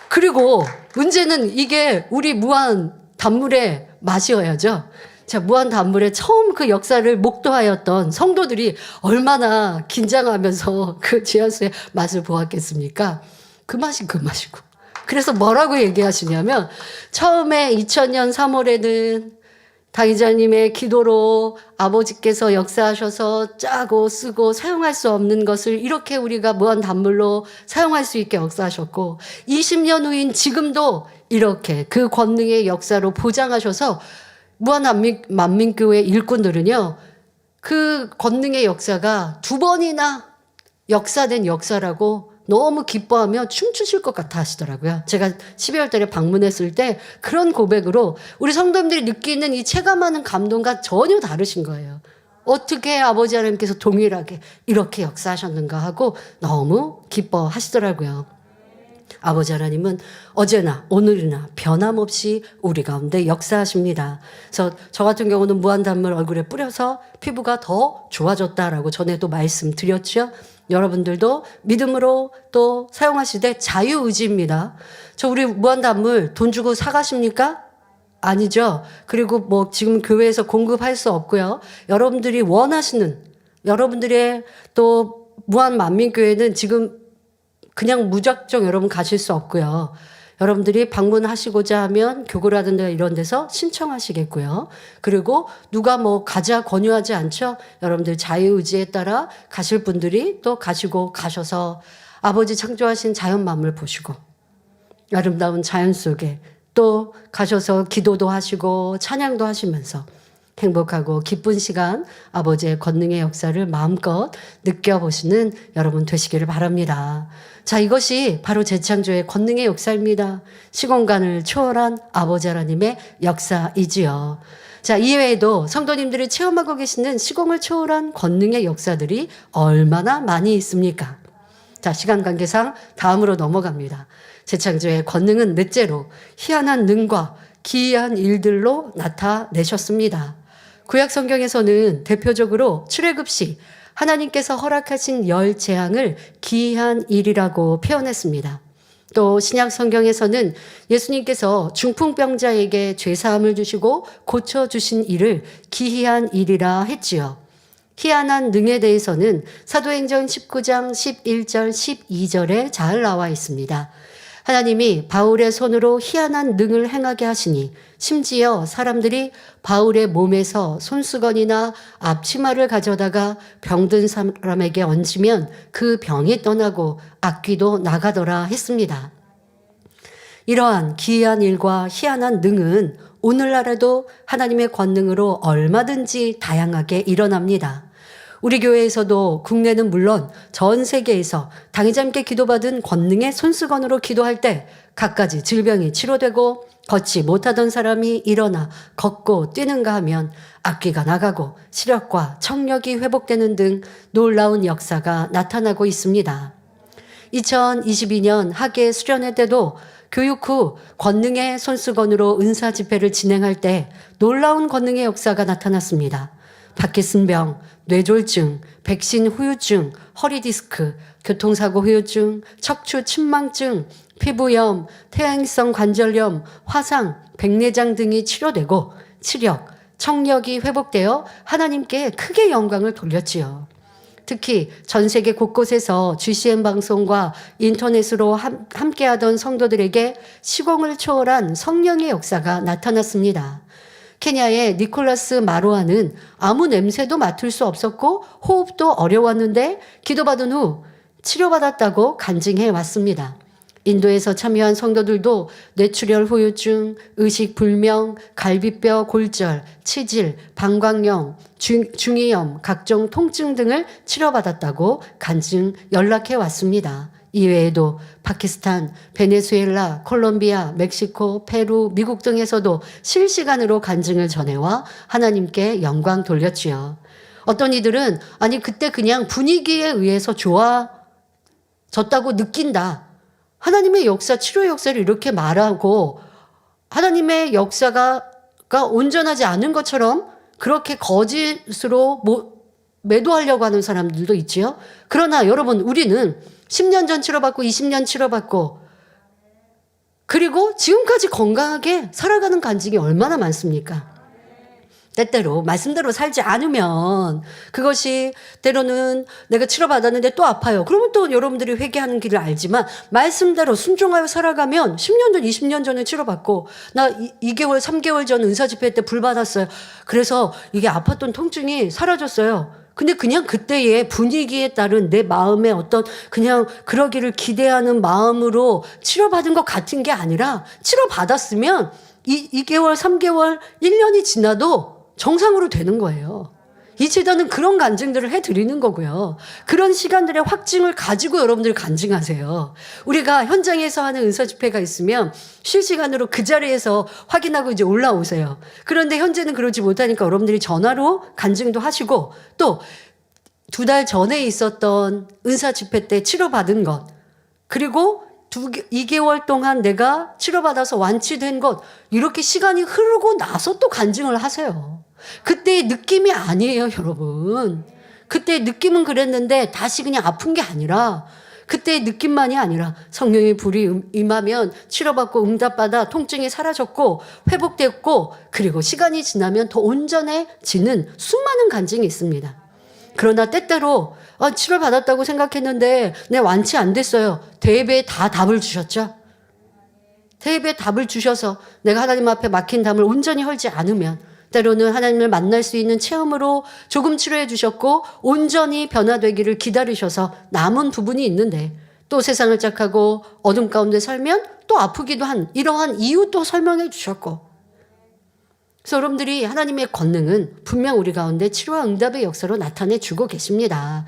그리고 문제는 이게 우리 무한 단물의 맛이어야죠. 자, 무한 단물의 처음 그 역사를 목도하였던 성도들이 얼마나 긴장하면서 그 지하수의 맛을 보았겠습니까? 그 맛이 그 맛이고. 그래서 뭐라고 얘기하시냐면 처음에 2000년 3월에는 당의자님의 기도로 아버지께서 역사하셔서 짜고 쓰고 사용할 수 없는 것을 이렇게 우리가 무한 단물로 사용할 수 있게 역사하셨고 20년 후인 지금도 이렇게 그 권능의 역사로 보장하셔서 무한만민교회 일꾼들은요. 그 권능의 역사가 2번이나 역사된 역사라고 너무 기뻐하며 춤추실 것 같아 하시더라고요. 제가 12월 달에 방문했을 때 그런 고백으로 우리 성도님들이 느끼는 이 체감하는 감동과 전혀 다르신 거예요. 어떻게 아버지 하나님께서 동일하게 이렇게 역사하셨는가 하고 너무 기뻐하시더라고요. 아버지 하나님은 어제나 오늘이나 변함없이 우리 가운데 역사하십니다. 그래서 저 같은 경우는 무한단물 얼굴에 뿌려서 피부가 더 좋아졌다라고 전에도 말씀드렸죠. 여러분들도 믿음으로 또 사용하시되 자유의지입니다. 저 우리 무한단물 돈 주고 사가십니까? 아니죠. 그리고 뭐 지금 교회에서 공급할 수 없고요. 여러분들이 원하시는 여러분들의 또 무한만민교회는 지금 그냥 무작정 여러분 가실 수 없고요. 여러분들이 방문하시고자 하면 교구라든가 이런 데서 신청하시겠고요. 그리고 누가 뭐 가자 권유하지 않죠. 여러분들 자유의지에 따라 가실 분들이 또 가시고 가셔서 아버지 창조하신 자연 만물 보시고 아름다운 자연 속에 또 가셔서 기도도 하시고 찬양도 하시면서 행복하고 기쁜 시간 아버지의 권능의 역사를 마음껏 느껴보시는 여러분 되시기를 바랍니다. 자, 이것이 바로 재창조의 권능의 역사입니다. 시공간을 초월한 아버지 하나님의 역사이지요. 자, 이외에도 성도님들이 체험하고 계시는 시공을 초월한 권능의 역사들이 얼마나 많이 있습니까? 자, 시간 관계상 다음으로 넘어갑니다. 재창조의 권능은 넷째로 희한한 능과 기이한 일들로 나타내셨습니다. 구약 성경에서는 대표적으로 출애굽시 하나님께서 허락하신 10재앙을 기이한 일이라고 표현했습니다. 또 신약 성경에서는 예수님께서 중풍병자에게 죄사함을 주시고 고쳐주신 일을 기이한 일이라 했지요. 희한한 능에 대해서는 사도행전 19장 11절 12절에 잘 나와 있습니다. 하나님이 바울의 손으로 희한한 능을 행하게 하시니 심지어 사람들이 바울의 몸에서 손수건이나 앞치마를 가져다가 병든 사람에게 얹으면 그 병이 떠나고 악귀도 나가더라 했습니다. 이러한 기이한 일과 희한한 능은 오늘날에도 하나님의 권능으로 얼마든지 다양하게 일어납니다. 우리 교회에서도 국내는 물론 전 세계에서 당의자님께 기도받은 권능의 손수건으로 기도할 때 갖가지 질병이 치료되고 걷지 못하던 사람이 일어나 걷고 뛰는가 하면 악귀가 나가고 시력과 청력이 회복되는 등 놀라운 역사가 나타나고 있습니다. 2022년 학예 수련회 때도 교육 후 권능의 손수건으로 은사 집회를 진행할 때 놀라운 권능의 역사가 나타났습니다. 파킨슨병, 뇌졸중, 백신 후유증, 허리디스크, 교통사고 후유증, 척추 침망증, 피부염, 퇴행성 관절염, 화상, 백내장 등이 치료되고 치력, 청력이 회복되어 하나님께 크게 영광을 돌렸지요. 특히 전 세계 곳곳에서 GCN 방송과 인터넷으로 함께하던 성도들에게 시공을 초월한 성령의 역사가 나타났습니다. 케냐의 니콜라스 마로아는 아무 냄새도 맡을 수 없었고 호흡도 어려웠는데 기도받은 후 치료받았다고 간증해 왔습니다. 인도에서 참여한 성도들도 뇌출혈 후유증, 의식불명, 갈비뼈 골절, 치질, 방광염, 중이염, 각종 통증 등을 치료받았다고 간증 연락해 왔습니다. 이외에도 파키스탄, 베네수엘라, 콜롬비아, 멕시코, 페루, 미국 등에서도 실시간으로 간증을 전해와 하나님께 영광 돌렸지요. 어떤 이들은 아니 그때 그냥 분위기에 의해서 좋아졌다고 느낀다. 하나님의 역사, 치료 역사를 이렇게 말하고 하나님의 역사가 온전하지 않은 것처럼 그렇게 거짓으로 매도하려고 하는 사람들도 있지요. 그러나 여러분 우리는 10년 전 치료받고 20년 치료받고 그리고 지금까지 건강하게 살아가는 간증이 얼마나 많습니까? 때때로 말씀대로 살지 않으면 그것이 때로는 내가 치료받았는데 또 아파요. 그러면 또 여러분들이 회개하는 길을 알지만 말씀대로 순종하여 살아가면 10년 전, 20년 전에 치료받고 나 2개월, 3개월 전 은사집회 때 불 받았어요. 그래서 이게 아팠던 통증이 사라졌어요. 근데 그냥 그때의 분위기에 따른 내 마음의 어떤 그냥 그러기를 기대하는 마음으로 치료받은 것 같은 게 아니라 치료받았으면 2개월, 3개월, 1년이 지나도 정상으로 되는 거예요. 이 제도는 그런 간증들을 해드리는 거고요. 그런 시간들의 확증을 가지고 여러분들 간증하세요. 우리가 현장에서 하는 은사 집회가 있으면 실시간으로 그 자리에서 확인하고 이제 올라오세요. 그런데 현재는 그러지 못하니까 여러분들이 전화로 간증도 하시고 또 2달 전에 있었던 은사 집회 때 치료받은 것 그리고 2개월 동안 내가 치료받아서 완치된 것 이렇게 시간이 흐르고 나서 또 간증을 하세요. 그때의 느낌이 아니에요, 여러분. 그때의 느낌은 그랬는데 다시 그냥 아픈 게 아니라 그때의 느낌만이 아니라 성령의 불이 임하면 치료받고 응답받아 통증이 사라졌고 회복됐고 그리고 시간이 지나면 더 온전해지는 수많은 간증이 있습니다. 그러나 때때로 치료받았다고 생각했는데 내 완치 안 됐어요. 대예배에 다 답을 주셨죠. 대예배에 답을 주셔서 내가 하나님 앞에 막힌 담을 온전히 헐지 않으면 때로는 하나님을 만날 수 있는 체험으로 조금 치료해 주셨고 온전히 변화되기를 기다리셔서 남은 부분이 있는데 또 세상을 짝하고 어둠 가운데 살면 또 아프기도 한 이러한 이유도 설명해 주셨고 그래서 여러분들이 하나님의 권능은 분명 우리 가운데 치료와 응답의 역사로 나타내 주고 계십니다.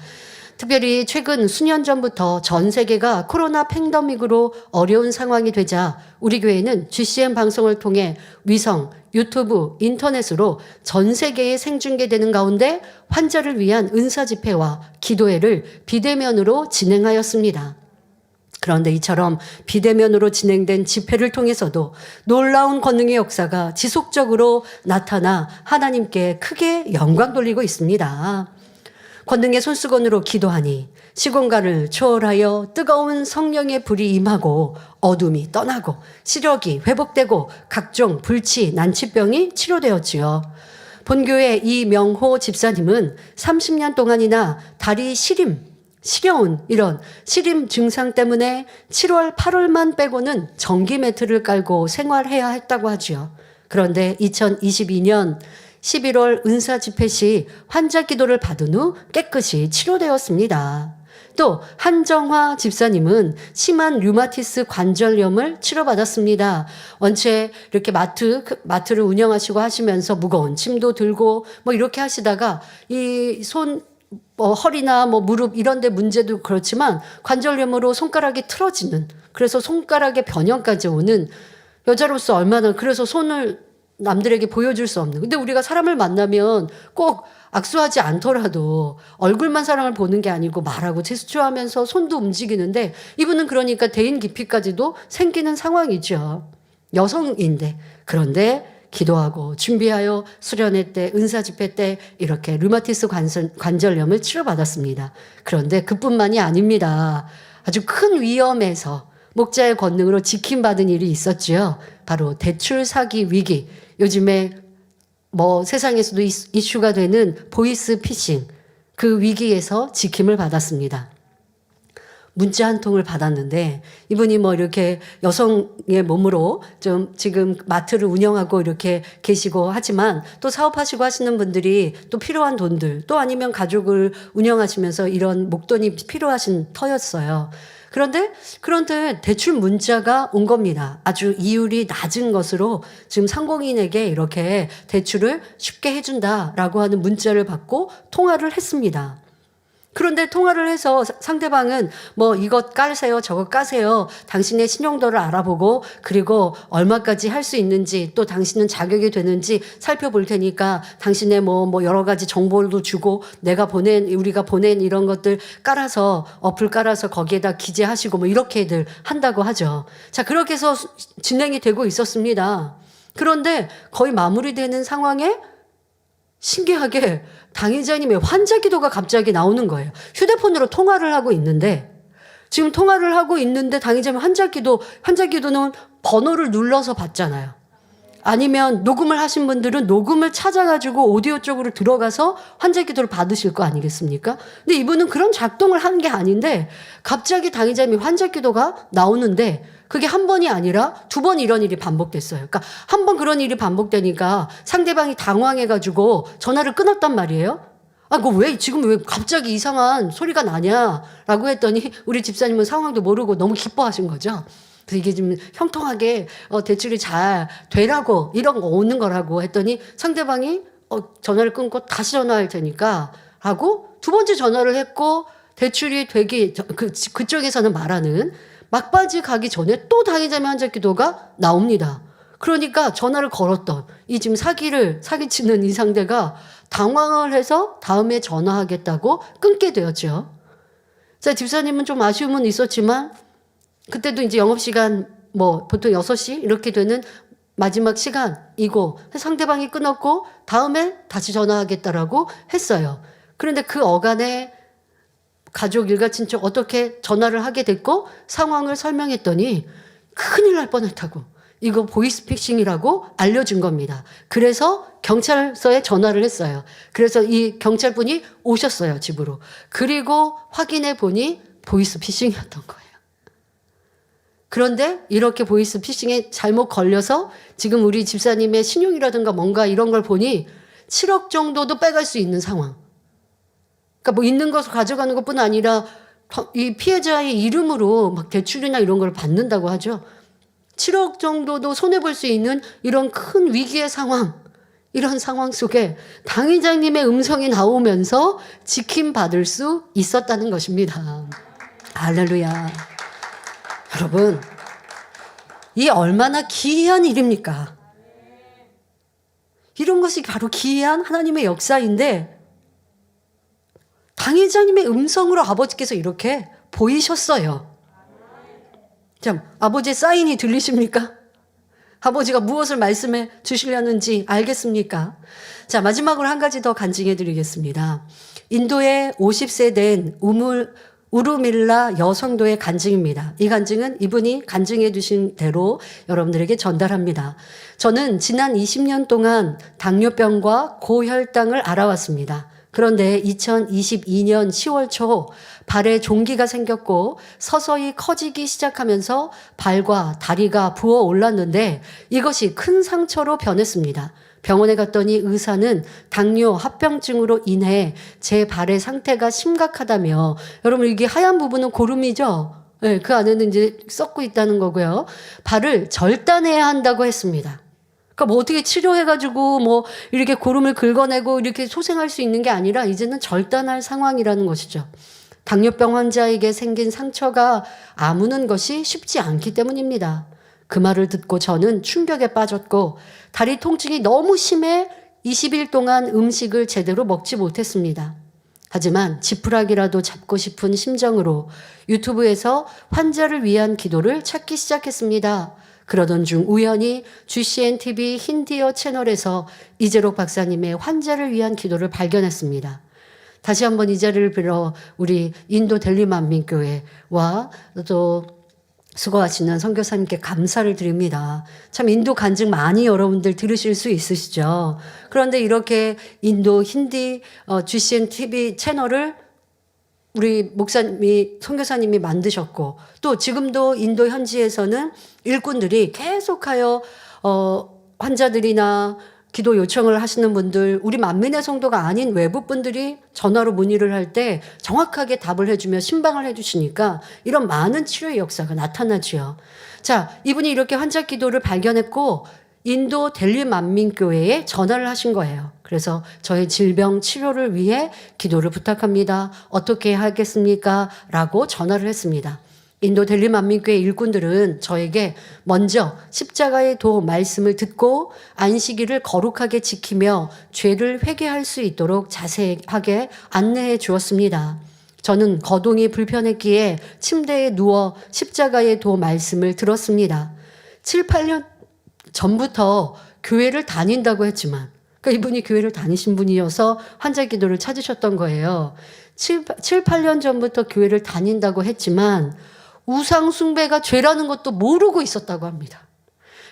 특별히 최근 수년 전부터 전 세계가 코로나 팬데믹으로 어려운 상황이 되자 우리 교회는 GCN 방송을 통해 위성, 유튜브, 인터넷으로 전 세계에 생중계되는 가운데 환자를 위한 은사 집회와 기도회를 비대면으로 진행하였습니다. 그런데 이처럼 비대면으로 진행된 집회를 통해서도 놀라운 권능의 역사가 지속적으로 나타나 하나님께 크게 영광 돌리고 있습니다. 권능의 손수건으로 기도하니 시공간을 초월하여 뜨거운 성령의 불이 임하고 어둠이 떠나고 시력이 회복되고 각종 불치, 난치병이 치료되었지요. 본교회 이명호 집사님은 30년 동안이나 다리 시려운 이런 시림 증상 때문에 7월, 8월만 빼고는 전기 매트를 깔고 생활해야 했다고 하지요. 그런데 2022년 11월 은사 집회 시 환자 기도를 받은 후 깨끗이 치료되었습니다. 또 한정화 집사님은 심한 류마티스 관절염을 치료받았습니다. 원체 이렇게 마트를 운영하시고 하시면서 무거운 짐도 들고 뭐 이렇게 하시다가 이 허리나 무릎 이런 데 문제도 그렇지만 관절염으로 손가락이 틀어지는 그래서 손가락에 변형까지 오는 여자로서 얼마나 그래서 손을 남들에게 보여줄 수 없는 근데 우리가 사람을 만나면 꼭 악수하지 않더라도 얼굴만 사람을 보는 게 아니고 말하고 제스처하면서 손도 움직이는데 이분은 그러니까 대인 기피까지도 생기는 상황이죠. 여성인데 그런데 기도하고 준비하여 수련회 때 은사 집회 때 이렇게 류마티스 관절염을 치료받았습니다. 그런데 그뿐만이 아닙니다. 아주 큰 위험에서 목자의 권능으로 지킴받은 일이 있었지요. 바로 대출 사기 위기. 요즘에 세상에서도 이슈가 되는 보이스 피싱. 그 위기에서 지킴을 받았습니다. 문자 한 통을 받았는데 이분이 이렇게 여성의 몸으로 좀 지금 마트를 운영하고 이렇게 계시고 하지만 또 사업하시고 하시는 분들이 또 필요한 돈들 또 아니면 가족을 운영하시면서 이런 목돈이 필요하신 터였어요. 그런데 대출 문자가 온 겁니다. 아주 이율이 낮은 것으로 지금 상공인에게 이렇게 대출을 쉽게 해준다라고 하는 문자를 받고 통화를 했습니다. 그런데 통화를 해서 상대방은 이것 까세요, 저것 까세요. 당신의 신용도를 알아보고 그리고 얼마까지 할 수 있는지 또 당신은 자격이 되는지 살펴볼 테니까 당신의 여러 가지 정보도 주고 우리가 보낸 이런 것들 어플 깔아서 거기에다 기재하시고 이렇게들 한다고 하죠. 자, 그렇게 해서 진행이 되고 있었습니다. 그런데 거의 마무리되는 상황에 신기하게 당의자님의 환자 기도가 갑자기 나오는 거예요. 휴대폰으로 통화를 하고 있는데 지금 통화를 하고 있는데 당의자님 환자 기도는 번호를 눌러서 받잖아요. 아니면 녹음을 하신 분들은 녹음을 찾아가지고 오디오 쪽으로 들어가서 환자 기도를 받으실 거 아니겠습니까? 근데 이분은 그런 작동을 하는 게 아닌데 갑자기 당의자님이 환자 기도가 나오는데 그게 한 번이 아니라 2번 이런 일이 반복됐어요. 그러니까 한 번 그런 일이 반복되니까 상대방이 당황해가지고 전화를 끊었단 말이에요. 지금 왜 갑자기 이상한 소리가 나냐라고 했더니 우리 집사님은 상황도 모르고 너무 기뻐하신 거죠. 그래서 이게 좀 형통하게 대출이 잘 되라고 이런 거 오는 거라고 했더니 상대방이 전화를 끊고 다시 전화할 테니까 하고 두 번째 전화를 했고 대출이 되기 그쪽에서는 말하는 막바지 가기 전에 또 당의자매 환자기도가 나옵니다. 그러니까 전화를 걸었던 이 지금 사기치는 이 상대가 당황을 해서 다음에 전화하겠다고 끊게 되었죠. 자, 집사님은 좀 아쉬움은 있었지만 그때도 이제 영업시간 뭐 보통 6시 이렇게 되는 마지막 시간이고 상대방이 끊었고 다음에 다시 전화하겠다라고 했어요. 그런데 그 어간에 가족 일가 친척 어떻게 전화를 하게 됐고 상황을 설명했더니 큰일 날 뻔했다고. 이거 보이스피싱이라고 알려준 겁니다. 그래서 경찰서에 전화를 했어요. 그래서 이 경찰분이 오셨어요, 집으로. 그리고 확인해 보니 보이스피싱이었던 거예요. 그런데 이렇게 보이스피싱에 잘못 걸려서 지금 우리 집사님의 신용이라든가 뭔가 이런 걸 보니 7억 정도도 빼갈 수 있는 상황. 그러니까 뭐 있는 것을 가져가는 것뿐 아니라 이 피해자의 이름으로 막 대출이나 이런 걸 받는다고 하죠. 7억 정도도 손해볼 수 있는 이런 큰 위기의 상황, 이런 상황 속에 당의자님의 음성이 나오면서 지킴받을 수 있었다는 것입니다. 할렐루야. 여러분, 이 얼마나 기이한 일입니까? 이런 것이 바로 기이한 하나님의 역사인데 당의자님의 음성으로 아버지께서 이렇게 보이셨어요. 참, 아버지의 사인이 들리십니까? 아버지가 무엇을 말씀해 주시려는지 알겠습니까? 자, 마지막으로 한 가지 더 간증해 드리겠습니다. 인도의 50세 된 우르밀라 여성도의 간증입니다. 이 간증은 이분이 간증해 주신 대로 여러분들에게 전달합니다. 저는 지난 20년 동안 당뇨병과 고혈당을 알아왔습니다. 그런데 2022년 10월 초 발에 종기가 생겼고 서서히 커지기 시작하면서 발과 다리가 부어 올랐는데 이것이 큰 상처로 변했습니다. 병원에 갔더니 의사는 당뇨 합병증으로 인해 제 발의 상태가 심각하다며, 여러분 이게 하얀 부분은 고름이죠? 네, 그 안에는 이제 썩고 있다는 거고요. 발을 절단해야 한다고 했습니다. 그러니까 뭐 어떻게 치료해가지고 뭐 이렇게 고름을 긁어내고 이렇게 소생할 수 있는 게 아니라 이제는 절단할 상황이라는 것이죠. 당뇨병 환자에게 생긴 상처가 아무는 것이 쉽지 않기 때문입니다. 그 말을 듣고 저는 충격에 빠졌고 다리 통증이 너무 심해 20일 동안 음식을 제대로 먹지 못했습니다. 하지만 지푸라기라도 잡고 싶은 심정으로 유튜브에서 환자를 위한 기도를 찾기 시작했습니다. 그러던 중 우연히 GCN TV 힌디어 채널에서 이재록 박사님의 환자를 위한 기도를 발견했습니다. 다시 한번 이 자리를 빌어 우리 인도 델리 만민교회와 또 수고하시는 선교사님께 감사를 드립니다. 참 인도 간증 많이 여러분들 들으실 수 있으시죠? 그런데 이렇게 인도 힌디 GCN TV 채널을 우리 목사님이, 선교사님이 만드셨고 또 지금도 인도 현지에서는 일꾼들이 계속하여 환자들이나 기도 요청을 하시는 분들, 우리 만민의 성도가 아닌 외부 분들이 전화로 문의를 할 때 정확하게 답을 해주며 신방을 해주시니까 이런 많은 치료의 역사가 나타나지요. 자, 이분이 이렇게 환자 기도를 발견했고 인도 델리 만민교회에 전화를 하신 거예요. 그래서 저의 질병 치료를 위해 기도를 부탁합니다. 어떻게 하겠습니까? 라고 전화를 했습니다. 인도 델리 만민교회 일꾼들은 저에게 먼저 십자가의 도 말씀을 듣고 안식일을 거룩하게 지키며 죄를 회개할 수 있도록 자세하게 안내해 주었습니다. 저는 거동이 불편했기에 침대에 누워 십자가의 도 말씀을 들었습니다. 7, 8년 전부터 교회를 다닌다고 했지만, 그러니까 이분이 교회를 다니신 분이어서 환자 기도를 찾으셨던 거예요. 7, 8년 전부터 교회를 다닌다고 했지만 우상 숭배가 죄라는 것도 모르고 있었다고 합니다.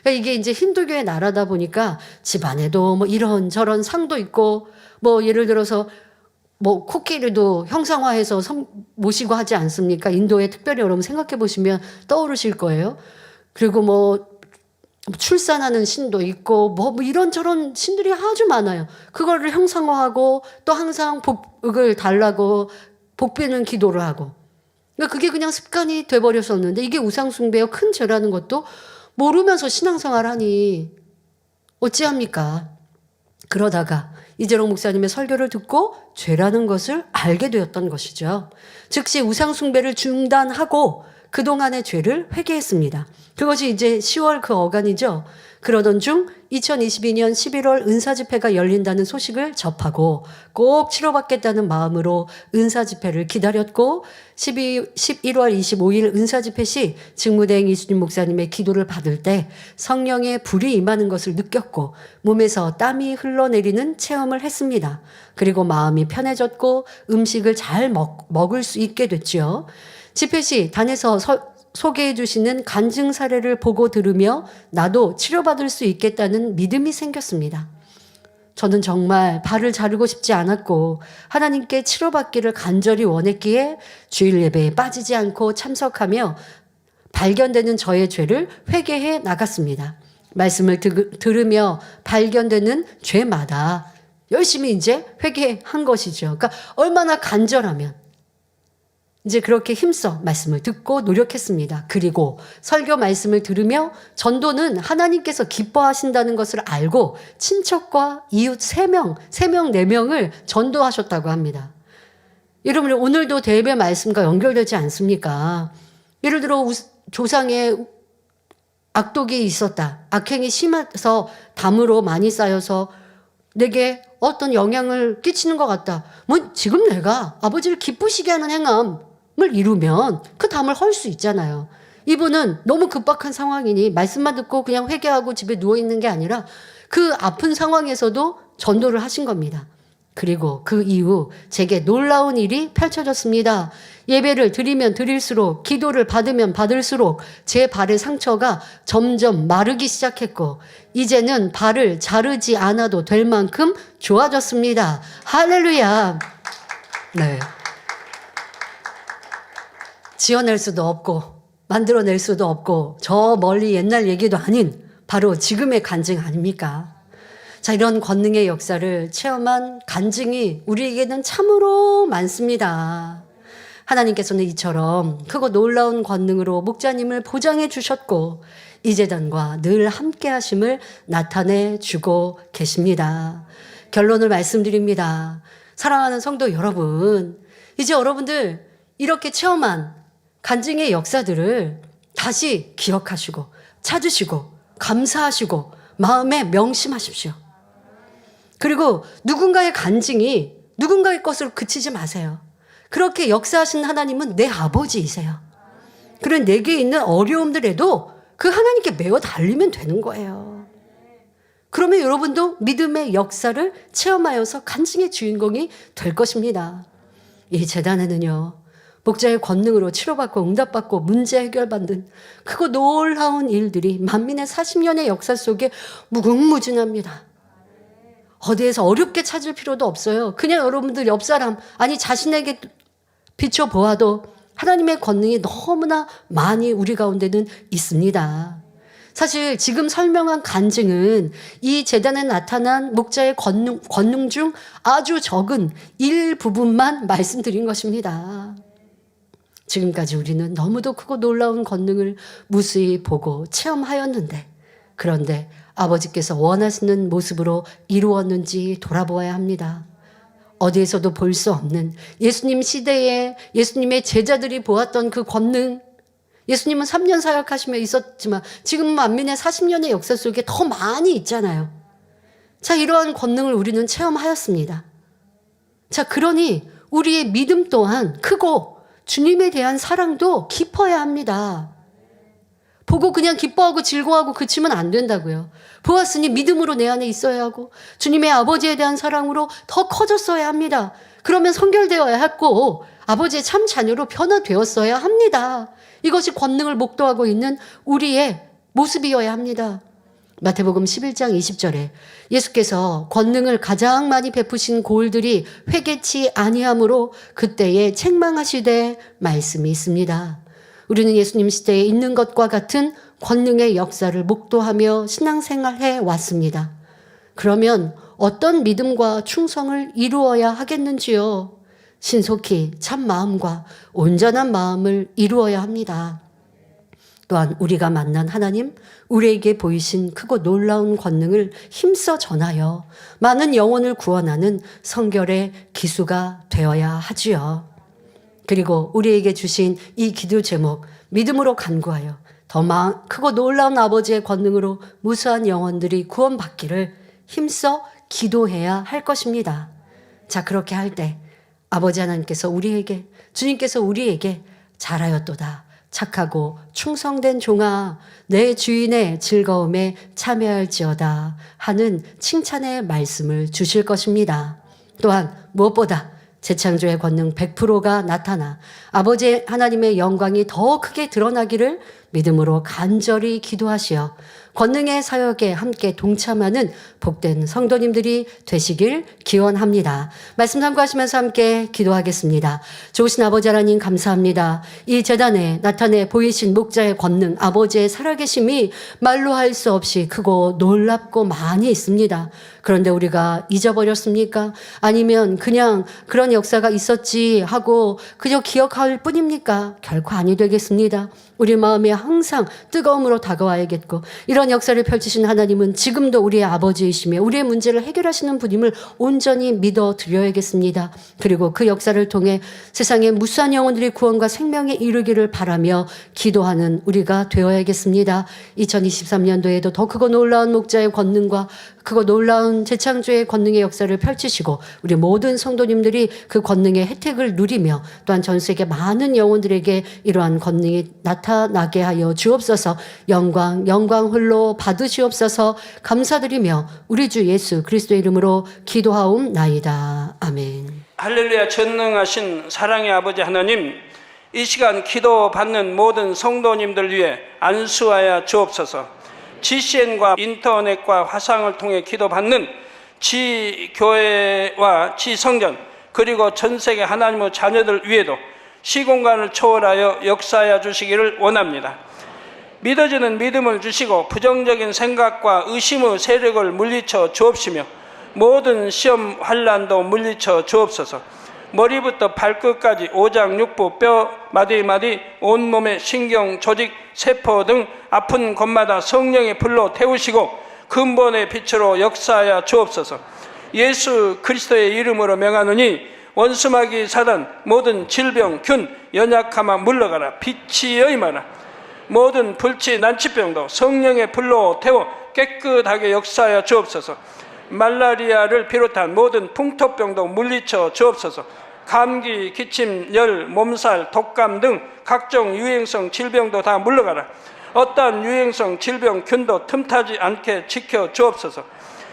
그러니까 이게 이제 힌두교의 나라다 보니까 집안에도 뭐 이런저런 상도 있고 뭐 예를 들어서 뭐 코끼리도 형상화해서 모시고 하지 않습니까? 인도에 특별히 여러분 생각해 보시면 떠오르실 거예요. 그리고 뭐 출산하는 신도 있고 뭐 이런저런 신들이 아주 많아요. 그거를 형상화하고 또 항상 복을 달라고 복비는 기도를 하고, 그러니까 그게 그냥 습관이 돼버렸었는데 이게 우상숭배요 큰 죄라는 것도 모르면서 신앙생활 하니 어찌합니까? 그러다가 이재롱 목사님의 설교를 듣고 죄라는 것을 알게 되었던 것이죠. 즉시 우상숭배를 중단하고 그동안의 죄를 회개했습니다. 그것이 이제 10월 그 어간이죠. 그러던 중 2022년 11월 은사집회가 열린다는 소식을 접하고 꼭 치료받겠다는 마음으로 은사집회를 기다렸고 11월 25일 은사집회 시 직무대행 이수진 목사님의 기도를 받을 때 성령의 불이 임하는 것을 느꼈고 몸에서 땀이 흘러내리는 체험을 했습니다. 그리고 마음이 편해졌고 음식을 잘 먹을 수 있게 됐죠. 집회 시 단에서 소개해 주시는 간증 사례를 보고 들으며 나도 치료받을 수 있겠다는 믿음이 생겼습니다. 저는 정말 발을 자르고 싶지 않았고 하나님께 치료받기를 간절히 원했기에 주일 예배에 빠지지 않고 참석하며 발견되는 저의 죄를 회개해 나갔습니다. 말씀을 들으며 발견되는 죄마다 열심히 이제 회개한 것이죠. 그러니까 얼마나 간절하면 이제 그렇게 힘써 말씀을 듣고 노력했습니다. 그리고 설교 말씀을 들으며 전도는 하나님께서 기뻐하신다는 것을 알고 친척과 이웃 3명, 4명을 전도하셨다고 합니다. 여러분 오늘도 대예배 말씀과 연결되지 않습니까? 예를 들어 조상에 악독이 있었다. 악행이 심해서 담으로 많이 쌓여서 내게 어떤 영향을 끼치는 것 같다. 지금 내가 아버지를 기쁘시게 하는 행함을 이루면 그 담을 헐 수 있잖아요. 이분은 너무 급박한 상황이니 말씀만 듣고 그냥 회개하고 집에 누워있는 게 아니라 그 아픈 상황에서도 전도를 하신 겁니다. 그리고 그 이후 제게 놀라운 일이 펼쳐졌습니다. 예배를 드리면 드릴수록 기도를 받으면 받을수록 제 발의 상처가 점점 마르기 시작했고 이제는 발을 자르지 않아도 될 만큼 좋아졌습니다. 할렐루야. 네. 지어낼 수도 없고 만들어낼 수도 없고 저 멀리 옛날 얘기도 아닌 바로 지금의 간증 아닙니까? 자, 이런 권능의 역사를 체험한 간증이 우리에게는 참으로 많습니다. 하나님께서는 이처럼 크고 놀라운 권능으로 목자님을 보장해 주셨고 이 재단과 늘 함께 하심을 나타내 주고 계십니다. 결론을 말씀드립니다. 사랑하는 성도 여러분, 이제 여러분들 이렇게 체험한 간증의 역사들을 다시 기억하시고 찾으시고 감사하시고 마음에 명심하십시오. 그리고 누군가의 간증이 누군가의 것으로 그치지 마세요. 그렇게 역사하신 하나님은 내 아버지이세요. 그런 내게 있는 어려움들에도 그 하나님께 매어 달리면 되는 거예요. 그러면 여러분도 믿음의 역사를 체험하여서 간증의 주인공이 될 것입니다. 이 재단에는요, 목자의 권능으로 치료받고 응답받고 문제 해결받는 크고 놀라운 일들이 만민의 40년의 역사 속에 무궁무진합니다. 어디에서 어렵게 찾을 필요도 없어요. 그냥 여러분들 옆 사람, 아니 자신에게 비춰보아도 하나님의 권능이 너무나 많이 우리 가운데는 있습니다. 사실 지금 설명한 간증은 이 재단에 나타난 목자의 권능 중 아주 적은 일부분만 말씀드린 것입니다. 지금까지 우리는 너무도 크고 놀라운 권능을 무수히 보고 체험하였는데, 그런데 아버지께서 원하시는 모습으로 이루었는지 돌아보아야 합니다. 어디에서도 볼 수 없는 예수님 시대에 예수님의 제자들이 보았던 그 권능, 예수님은 3년 사역하시며 있었지만 지금은 만민의 40년의 역사 속에 더 많이 있잖아요. 자, 이러한 권능을 우리는 체험하였습니다. 자, 그러니 우리의 믿음 또한 크고 주님에 대한 사랑도 깊어야 합니다. 보고 그냥 기뻐하고 즐거워하고 그치면 안 된다고요. 보았으니 믿음으로 내 안에 있어야 하고 주님의 아버지에 대한 사랑으로 더 커졌어야 합니다. 그러면 성결되어야 했고 아버지의 참 자녀로 변화되었어야 합니다. 이것이 권능을 목도하고 있는 우리의 모습이어야 합니다. 마태복음 11장 20절에 예수께서 권능을 가장 많이 베푸신 고을들이 회개치 아니하므로 그때에 책망하시되 말씀이 있습니다. 우리는 예수님 시대에 있는 것과 같은 권능의 역사를 목도하며 신앙생활해 왔습니다. 그러면 어떤 믿음과 충성을 이루어야 하겠는지요? 신속히 참 마음과 온전한 마음을 이루어야 합니다. 또한 우리가 만난 하나님, 우리에게 보이신 크고 놀라운 권능을 힘써 전하여 많은 영혼을 구원하는 성결의 기수가 되어야 하지요. 그리고 우리에게 주신 이 기도 제목, 믿음으로 간구하여 더 크고 놀라운 아버지의 권능으로 무수한 영혼들이 구원받기를 힘써 기도해야 할 것입니다. 자, 그렇게 할 때 아버지 하나님께서 우리에게, 주님께서 우리에게 잘하였도다, 착하고 충성된 종아, 내 주인의 즐거움에 참여할지어다 하는 칭찬의 말씀을 주실 것입니다. 또한 무엇보다 재창조의 권능 100%가 나타나 아버지 하나님의 영광이 더 크게 드러나기를 믿음으로 간절히 기도하시어 권능의 사역에 함께 동참하는 복된 성도님들이 되시길 기원합니다. 말씀 참고하시면서 함께 기도하겠습니다. 좋으신 아버지 하나님 감사합니다. 이 제단에 나타내 보이신 목자의 권능, 아버지의 살아계심이 말로 할 수 없이 크고 놀랍고 많이 있습니다. 그런데 우리가 잊어버렸습니까? 아니면 그냥 그런 역사가 있었지 하고 그저 기억할 뿐입니까? 결코 아니 되겠습니다. 우리 마음에 항상 뜨거움으로 다가와야겠고, 이런 역사를 펼치신 하나님은 지금도 우리의 아버지이시며 우리의 문제를 해결하시는 분임을 온전히 믿어 드려야겠습니다. 그리고 그 역사를 통해 세상의 무수한 영혼들이 구원과 생명에 이르기를 바라며 기도하는 우리가 되어야겠습니다. 2023년도에도 더 크고 놀라운 목자의 권능과 크고 놀라운 재창조의 권능의 역사를 펼치시고 우리 모든 성도님들이 그 권능의 혜택을 누리며 또한 전 세계 많은 영혼들에게 이러한 권능이 나타나게 하여 주옵소서. 영광 홀로 받으시옵소서. 감사드리며 우리 주 예수 그리스도의 이름으로 기도하옵나이다. 아멘. 할렐루야. 전능하신 사랑의 아버지 하나님, 이 시간 기도받는 모든 성도님들 위해 안수하여 주옵소서. GCN과 인터넷과 화상을 통해 기도받는 지교회와 지성전, 그리고 전세계 하나님의 자녀들 위에도 시공간을 초월하여 역사하여 주시기를 원합니다. 믿어지는 믿음을 주시고 부정적인 생각과 의심의 세력을 물리쳐 주옵시며 모든 시험 환난도 물리쳐 주옵소서. 머리부터 발끝까지 오장육부, 뼈, 마디마디, 온몸의 신경, 조직, 세포 등 아픈 곳마다 성령의 불로 태우시고 근본의 빛으로 역사하여 주옵소서. 예수 그리스도의 이름으로 명하노니 원수마귀 사단, 모든 질병, 균, 연약함아 물러가라. 빛이 여임하라. 모든 불치, 난치병도 성령의 불로 태워 깨끗하게 역사하여 주옵소서. 말라리아를 비롯한 모든 풍토병도 물리쳐 주옵소서. 감기, 기침, 열, 몸살, 독감 등 각종 유행성 질병도 다 물러가라. 어떠한 유행성 질병, 균도 틈타지 않게 지켜 주옵소서.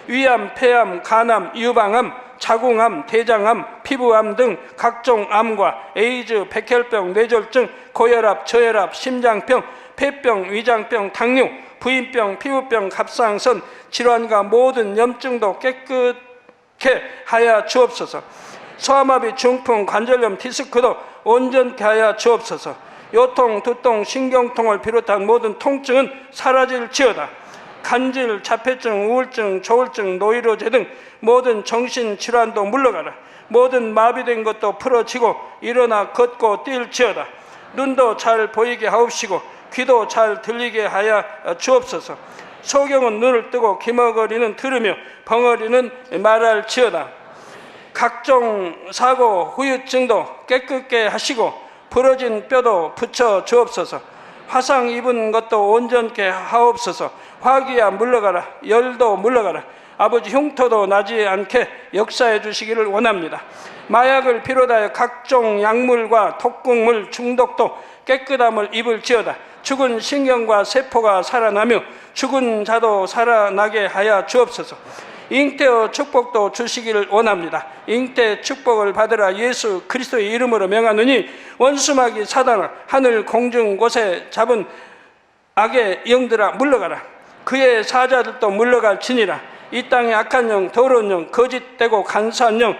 위암, 폐암, 간암, 유방암, 자궁암, 대장암, 피부암 등 각종 암과 에이즈, 백혈병, 뇌졸중, 고혈압, 저혈압, 심장병, 폐병, 위장병, 당뇨, 부인병, 피부병, 갑상선 질환과 모든 염증도 깨끗게 하여 주옵소서. 소아마비, 중풍, 관절염, 디스크도 온전케 하여 주옵소서. 요통, 두통, 신경통을 비롯한 모든 통증은 사라질지어다. 간질, 자폐증, 우울증, 조울증, 노이로제 등 모든 정신질환도 물러가라. 모든 마비된 것도 풀어지고 일어나 걷고 뛸지어다. 눈도 잘 보이게 하옵시고 귀도 잘 들리게 하여 주옵소서. 소경은 눈을 뜨고 기머거리는 들으며 벙어리는 말할지어다. 각종 사고, 후유증도 깨끗게 하시고 부러진 뼈도 붙여 주옵소서. 화상 입은 것도 온전케 하옵소서. 화기야 물러가라. 열도 물러가라. 아버지 흉터도 나지 않게 역사해 주시기를 원합니다. 마약을 비롯하여 각종 약물과 독극물 중독도 깨끗함을 입을지어다. 죽은 신경과 세포가 살아나며 죽은 자도 살아나게 하여 주옵소서. 잉태의 축복도 주시기를 원합니다. 잉태 축복을 받으라. 예수 그리스도의 이름으로 명하노니 원수마귀 사단아, 하늘 공중 곳에 잡은 악의 영들아 물러가라. 그의 사자들도 물러갈지니라. 이 땅의 악한 영, 더러운 영, 거짓되고 간사한 영,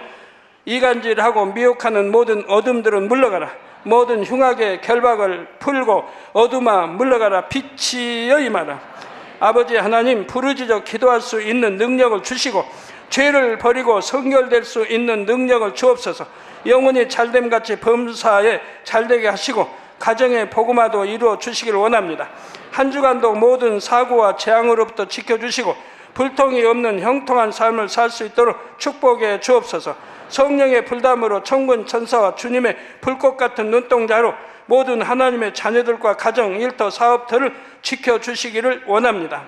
이간질하고 미혹하는 모든 어둠들은 물러가라. 모든 흉악의 결박을 풀고 어둠아 물러가라. 빛이 여임하라. 아버지 하나님, 부르짖어 기도할 수 있는 능력을 주시고 죄를 버리고 성결될 수 있는 능력을 주옵소서. 영혼이 잘됨같이 범사에 잘되게 하시고 가정의 복음화도 이루어 주시기를 원합니다. 한 주간도 모든 사고와 재앙으로부터 지켜주시고 불통이 없는 형통한 삶을 살 수 있도록 축복해 주옵소서. 성령의 불담으로 천군 천사와 주님의 불꽃 같은 눈동자로 모든 하나님의 자녀들과 가정, 일터, 사업터를 지켜주시기를 원합니다.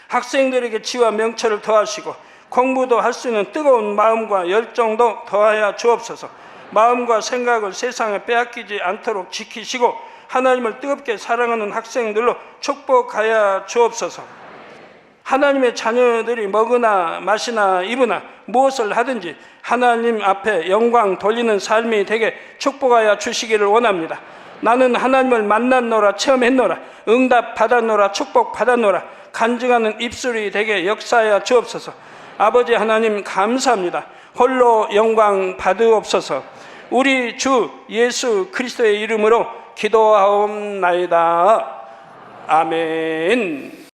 학생들에게 지와 명철을 더하시고 공부도 할 수 있는 뜨거운 마음과 열정도 더하여 주옵소서. 마음과 생각을 세상에 빼앗기지 않도록 지키시고 하나님을 뜨겁게 사랑하는 학생들로 축복하여 주옵소서. 하나님의 자녀들이 먹으나 마시나 입으나 무엇을 하든지 하나님 앞에 영광 돌리는 삶이 되게 축복하여 주시기를 원합니다. 나는 하나님을 만났노라, 체험했노라, 응답 받았노라, 축복 받았노라, 간증하는 입술이 되게 역사하여 주옵소서. 아버지 하나님 감사합니다. 홀로 영광 받으옵소서. 우리 주 예수 그리스도의 이름으로 기도하옵나이다. 아멘.